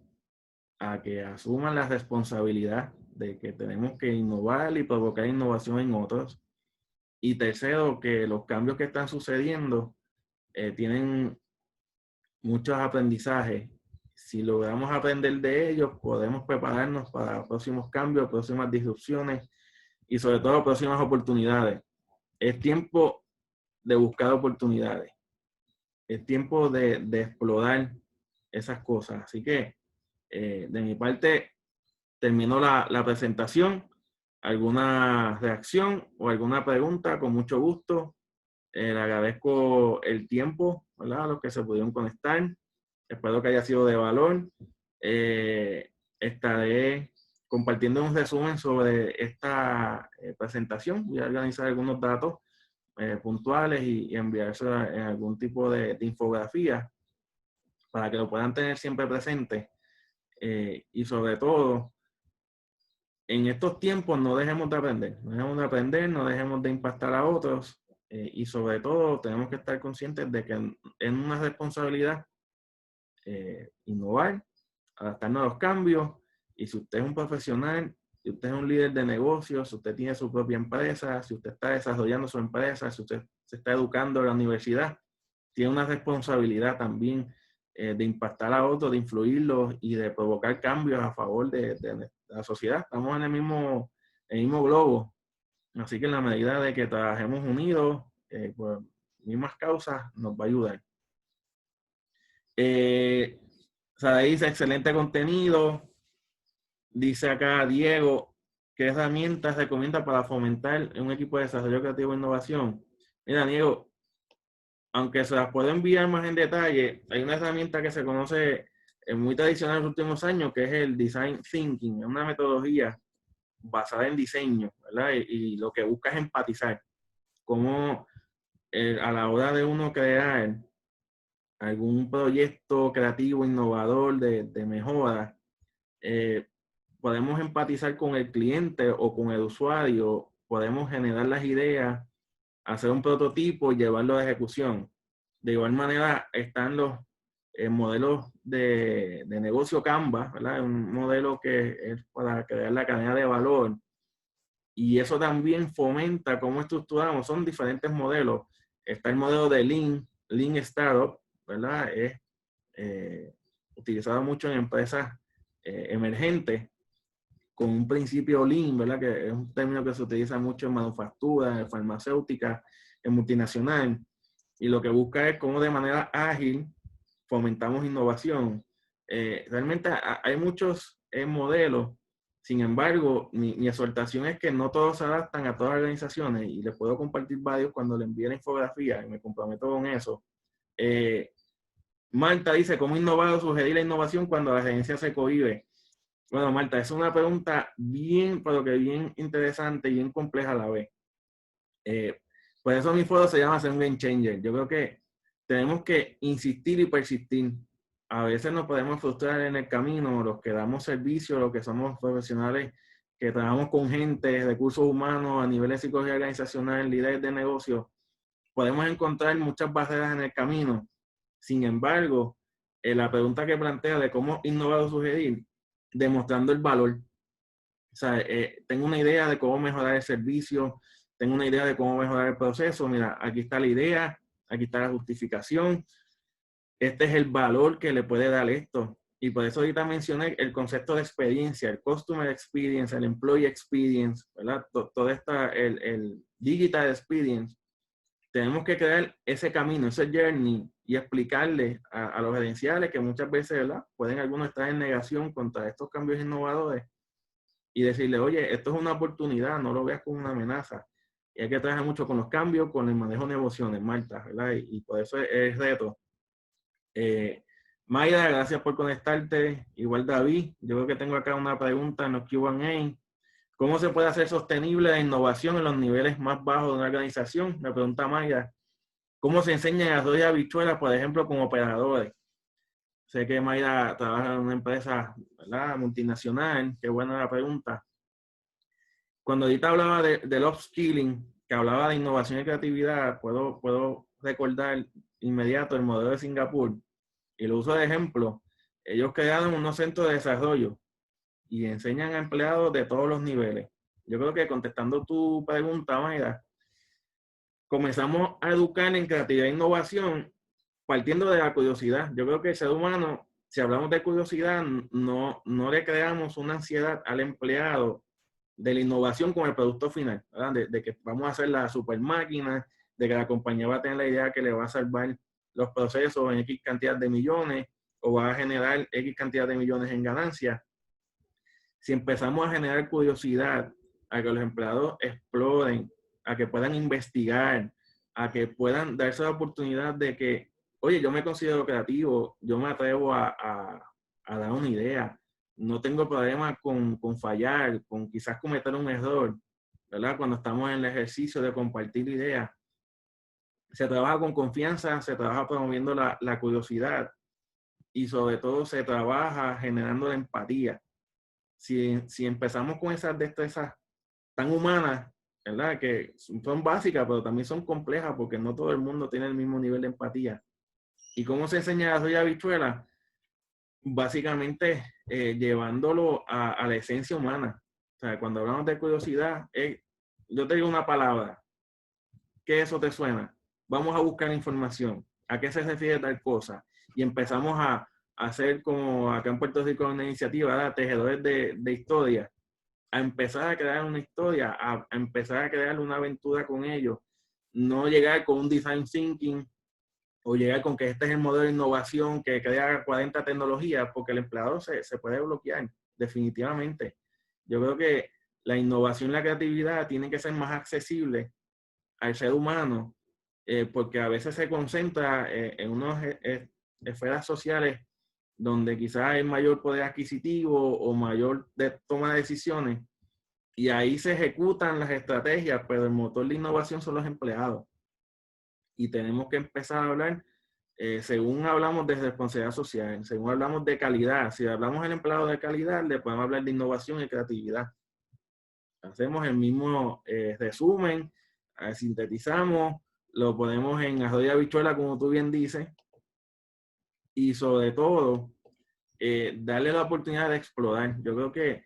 a que asuman la responsabilidad de que tenemos que innovar y provocar innovación en otros. Y tercero, que los cambios que están sucediendo tienen muchos aprendizajes. Si logramos aprender de ellos, podemos prepararnos para próximos cambios, próximas disrupciones y sobre todo próximas oportunidades. Es tiempo de buscar oportunidades. Es tiempo de explorar esas cosas. Así que, de mi parte, termino la presentación. ¿Alguna reacción o alguna pregunta? Con mucho gusto. Le agradezco el tiempo, ¿verdad?, a los que se pudieron conectar. Espero que haya sido de valor. Estaré compartiendo un resumen sobre esta presentación. Voy a organizar algunos datos puntuales y enviarse en algún tipo de infografía para que lo puedan tener siempre presente. Y sobre todo, en estos tiempos no dejemos de aprender, no dejemos de impactar a otros, y sobre todo tenemos que estar conscientes de que es una responsabilidad innovar, adaptarnos a los cambios, y si usted es un profesional, si usted es un líder de negocios, si usted tiene su propia empresa, si usted está desarrollando su empresa, si usted se está educando en la universidad, tiene una responsabilidad también de impactar a otros, de influirlos y de provocar cambios a favor de la sociedad. Estamos en el mismo globo, así que en la medida de que trabajemos unidos por mismas causas, nos va a ayudar. O sea, dice excelente contenido. Dice acá Diego, ¿qué herramientas recomienda para fomentar un equipo de desarrollo creativo e innovación? Mira, Diego, aunque se las puedo enviar más en detalle, hay una herramienta que se conoce muy tradicional en los últimos años, que es el Design Thinking. Es una metodología basada en diseño, ¿verdad? Y lo que busca es empatizar. Cómo a la hora de uno crear algún proyecto creativo, innovador, de mejora, podemos empatizar con el cliente o con el usuario, podemos generar las ideas, hacer un prototipo y llevarlo a ejecución. De igual manera están los modelos de negocio Canva, ¿verdad? Un modelo que es para crear la cadena de valor. Y eso también fomenta cómo estructuramos. Son diferentes modelos. Está el modelo de Lean Startup, ¿verdad? Es utilizado mucho en empresas emergentes, con un principio Lean, ¿verdad? Que es un término que se utiliza mucho en manufactura, en farmacéutica, en multinacional. Y lo que busca es cómo de manera ágil fomentamos innovación. Realmente hay muchos modelos, sin embargo, mi exhortación es que no todos se adaptan a todas las organizaciones, y les puedo compartir varios cuando le envíe la infografía, y me comprometo con eso. Marta dice, ¿cómo innovar o sugerir la innovación cuando la gerencia se cohíbe? Bueno, Marta, es una pregunta bien, pero que bien interesante y bien compleja a la vez. Por eso mi foro se llama Ser un Game Changer. Yo creo que tenemos que insistir y persistir. A veces nos podemos frustrar en el camino, los que damos servicio, los que somos profesionales, que trabajamos con gente, recursos humanos, a nivel de psicología organizacional, líderes de negocios. Podemos encontrar muchas barreras en el camino. Sin embargo, la pregunta que plantea de cómo innovar o sugerir, demostrando el valor. O sea, tengo una idea de cómo mejorar el servicio, tengo una idea de cómo mejorar el proceso. Mira, aquí está la idea, aquí está la justificación. Este es el valor que le puede dar esto. Y por eso ahorita mencioné el concepto de experiencia, el customer experience, el employee experience, ¿verdad? Todo esta, el digital experience. Tenemos que crear ese camino, ese journey, y explicarle a los gerenciales que muchas veces, ¿verdad? Pueden algunos estar en negación contra estos cambios innovadores, y decirle, oye, esto es una oportunidad, no lo veas como una amenaza. Y hay que trabajar mucho con los cambios, con el manejo de emociones, Marta, ¿verdad? Y por eso es reto. Mayra, gracias por conectarte. Igual David, yo creo que tengo acá una pregunta en los Q&A. ¿Cómo se puede hacer sostenible la innovación en los niveles más bajos de una organización? Me pregunta Mayra. ¿Cómo se enseña en arroz y habichuelas, por ejemplo, con operadores? Sé que Mayra trabaja en una empresa, ¿verdad?, multinacional. Qué buena la pregunta. Cuando ahorita hablaba del upskilling, que hablaba de innovación y creatividad, puedo recordar inmediato el modelo de Singapur, y lo uso de ejemplo. Ellos crearon unos centros de desarrollo y enseñan a empleados de todos los niveles. Yo creo que, contestando tu pregunta, Mayra, comenzamos a educar en creatividad e innovación partiendo de la curiosidad. Yo creo que el ser humano, si hablamos de curiosidad, no le creamos una ansiedad al empleado de la innovación con el producto final, ¿verdad? De que vamos a hacer la super máquina, de que la compañía va a tener la idea que le va a salvar los procesos en X cantidad de millones, o va a generar X cantidad de millones en ganancias. Si empezamos a generar curiosidad, a que los empleados exploren, a que puedan investigar, a que puedan darse la oportunidad de que, oye, yo me considero creativo, yo me atrevo a dar una idea, no tengo problema con fallar, con quizás cometer un error, ¿verdad? Cuando estamos en el ejercicio de compartir ideas, se trabaja con confianza, se trabaja promoviendo la curiosidad, y sobre todo se trabaja generando la empatía. si empezamos con esas destrezas tan humanas, ¿verdad? Que son básicas, pero también son complejas porque no todo el mundo tiene el mismo nivel de empatía. ¿Y cómo se enseña a la habichuela? Básicamente llevándolo a la esencia humana. O sea, cuando hablamos de curiosidad, yo te digo una palabra, ¿qué eso te suena? Vamos a buscar información, ¿a qué se refiere tal cosa? Y empezamos a hacer como acá en Puerto Rico una iniciativa, ¿verdad? Tejedores de historia, a empezar a crear una historia, a empezar a crear una aventura con ellos, no llegar con un design thinking o llegar con que este es el modelo de innovación que crea 40 tecnologías, porque el empleado se puede bloquear, definitivamente. Yo creo que la innovación y la creatividad tienen que ser más accesibles al ser humano, porque a veces se concentra en unas esferas sociales donde quizás hay mayor poder adquisitivo o mayor toma de decisiones, y ahí se ejecutan las estrategias, pero el motor de innovación son los empleados. Y tenemos que empezar a hablar, según hablamos de responsabilidad social, según hablamos de calidad, si hablamos del empleado de calidad, le podemos hablar de innovación y creatividad. Hacemos el mismo resumen, sintetizamos, lo ponemos en arroz y habichuela, como tú bien dices, y sobre todo, darle la oportunidad de explorar. Yo creo que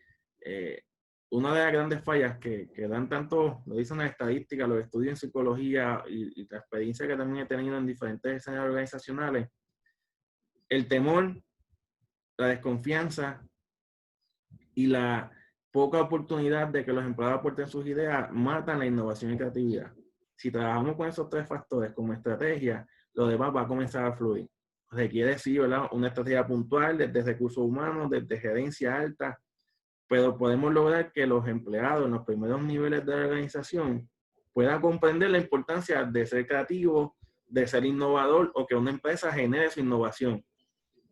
una de las grandes fallas que dan tanto, lo dicen las estadísticas, los estudios en psicología y la experiencia que también he tenido en diferentes escenarios organizacionales, el temor, la desconfianza y la poca oportunidad de que los empleados aporten sus ideas matan la innovación y creatividad. Si trabajamos con esos tres factores como estrategia, lo demás va a comenzar a fluir. Requiere, sí, ¿verdad?, una estrategia puntual desde recursos humanos, desde gerencia alta, pero podemos lograr que los empleados en los primeros niveles de la organización puedan comprender la importancia de ser creativo, de ser innovador o que una empresa genere su innovación.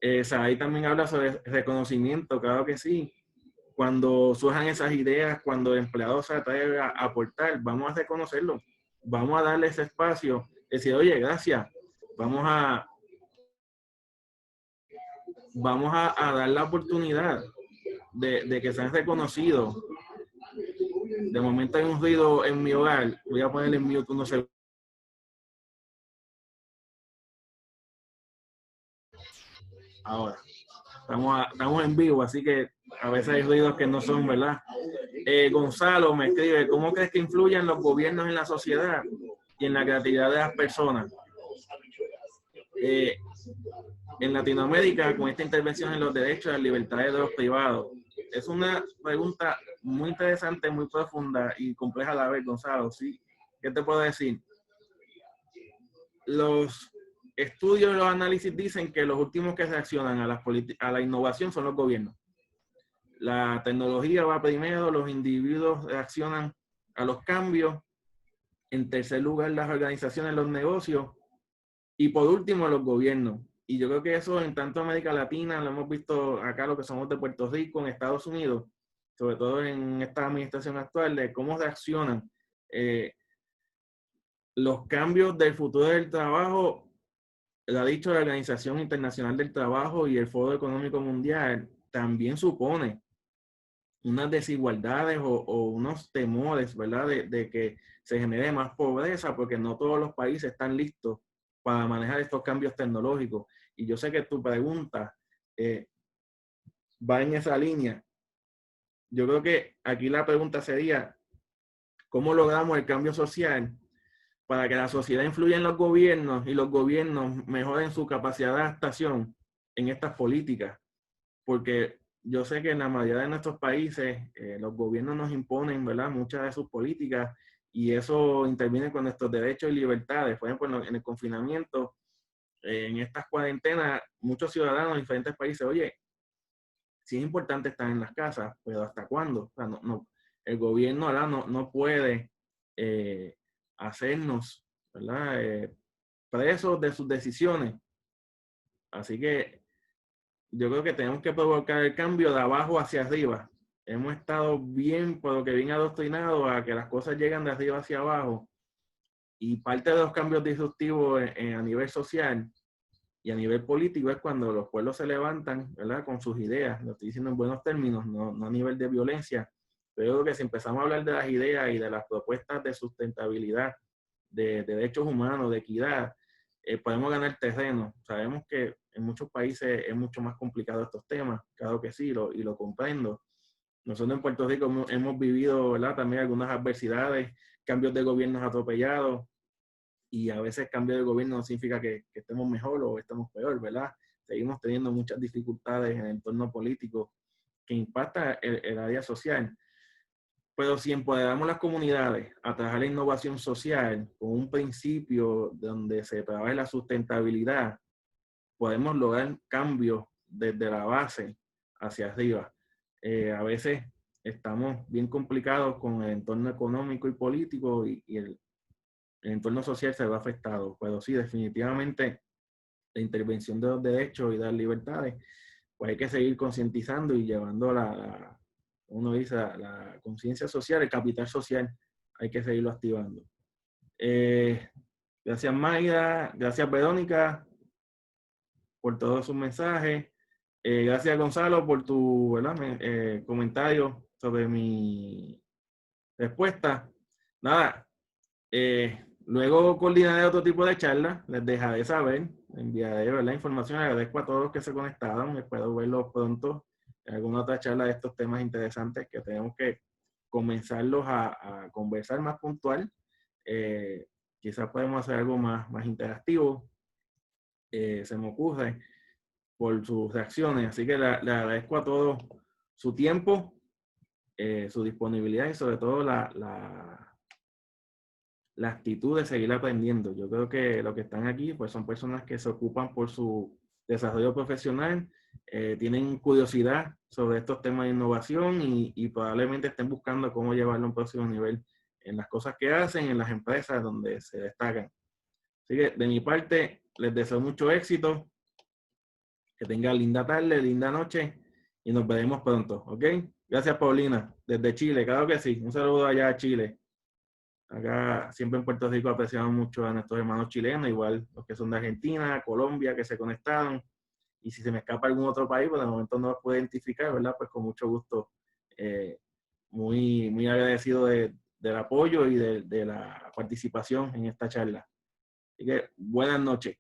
Ahí también habla sobre reconocimiento, claro que sí. Cuando surjan esas ideas, cuando el empleado se atreve a aportar, vamos a reconocerlo, vamos a darle ese espacio, decir, oye, gracias, vamos a dar la oportunidad de que sean reconocidos. De momento hay un ruido en mi hogar, voy a ponerle en mute unos segundos. Ahora, estamos en vivo, así que a veces hay ruidos que no son, ¿verdad? Gonzalo me escribe, ¿cómo crees que influyen los gobiernos en la sociedad y en la creatividad de las personas? En Latinoamérica, con esta intervención en los derechos y las libertades de los privados. Es una pregunta muy interesante, muy profunda y compleja a la vez, Gonzalo. ¿Sí? ¿Qué te puedo decir? Los estudios y los análisis dicen que los últimos que reaccionan a la innovación son los gobiernos. La tecnología va primero, los individuos reaccionan a los cambios. En tercer lugar, las organizaciones, los negocios. Y por último, los gobiernos. Y yo creo que eso en tanto América Latina, lo hemos visto acá, lo que somos de Puerto Rico, en Estados Unidos, sobre todo en esta administración actual, de cómo reaccionan los cambios del futuro del trabajo. Lo ha dicho la Organización Internacional del Trabajo y el Foro Económico Mundial, también supone unas desigualdades o unos temores, ¿verdad? De que se genere más pobreza, porque no todos los países están listos para manejar estos cambios tecnológicos. Y yo sé que tu pregunta va en esa línea. Yo creo que aquí la pregunta sería, ¿cómo logramos el cambio social para que la sociedad influya en los gobiernos y los gobiernos mejoren su capacidad de adaptación en estas políticas? Porque yo sé que en la mayoría de nuestros países los gobiernos nos imponen, ¿verdad?, muchas de sus políticas, y eso interviene con nuestros derechos y libertades. Por ejemplo, en el confinamiento, en estas cuarentenas, muchos ciudadanos de diferentes países, oye, sí es importante estar en las casas, pero ¿hasta cuándo? O sea, el gobierno, ¿verdad?, no puede hacernos, ¿verdad?, presos de sus decisiones. Así que yo creo que tenemos que provocar el cambio de abajo hacia arriba. Hemos estado bien, por lo que bien adoctrinados a que las cosas llegan de arriba hacia abajo. Y parte de los cambios disruptivos a nivel social Y a nivel político es cuando los pueblos se levantan, ¿verdad? Con sus ideas, lo estoy diciendo en buenos términos, no a nivel de violencia, pero yo creo que si empezamos a hablar de las ideas y de las propuestas de sustentabilidad, de derechos humanos, de equidad, podemos ganar terreno. Sabemos que en muchos países es mucho más complicado estos temas, claro que sí, y lo comprendo. Nosotros en Puerto Rico hemos vivido, ¿verdad? También algunas adversidades, cambios de gobiernos atropellados, y a veces cambio de gobierno no significa que estemos mejor o estemos peor, ¿verdad? Seguimos teniendo muchas dificultades en el entorno político que impacta el área social. Pero si empoderamos las comunidades a trabajar la innovación social con un principio donde se trabaje la sustentabilidad, podemos lograr cambios desde la base hacia arriba. A veces estamos bien complicados con el entorno económico y político y el entorno social se ve afectado. Pero sí, definitivamente la intervención de los derechos y de las libertades, pues hay que seguir concientizando y llevando uno dice, la conciencia social, el capital social, hay que seguirlo activando. Gracias Mayra, gracias Verónica por todos sus mensajes. Gracias Gonzalo por tu, ¿verdad? Comentario sobre mi respuesta. Nada, luego coordinaré otro tipo de charlas, les dejaré saber, enviaré, ¿verdad? Información. Agradezco a todos los que se conectaron, espero verlos pronto en alguna otra charla de estos temas interesantes que tenemos que comenzarlos a conversar más puntual. Quizás podemos hacer algo más interactivo, se me ocurre, por sus reacciones. Así que le agradezco a todos su tiempo, su disponibilidad y sobre todo la actitud de seguir aprendiendo. Yo creo que los que están aquí pues son personas que se ocupan por su desarrollo profesional, tienen curiosidad sobre estos temas de innovación y probablemente estén buscando cómo llevarlo a un próximo nivel en las cosas que hacen, en las empresas donde se destacan. Así que de mi parte les deseo mucho éxito, que tengan linda tarde, linda noche y nos veremos pronto, ¿ok? Gracias Paulina, desde Chile, claro que sí. Un saludo allá a Chile. Acá siempre en Puerto Rico apreciamos mucho a nuestros hermanos chilenos, igual los que son de Argentina, Colombia, que se conectaron. Y si se me escapa algún otro país, pues de momento no los puedo identificar, ¿verdad? Pues con mucho gusto, muy agradecido del apoyo y de la participación en esta charla. Así que buenas noches.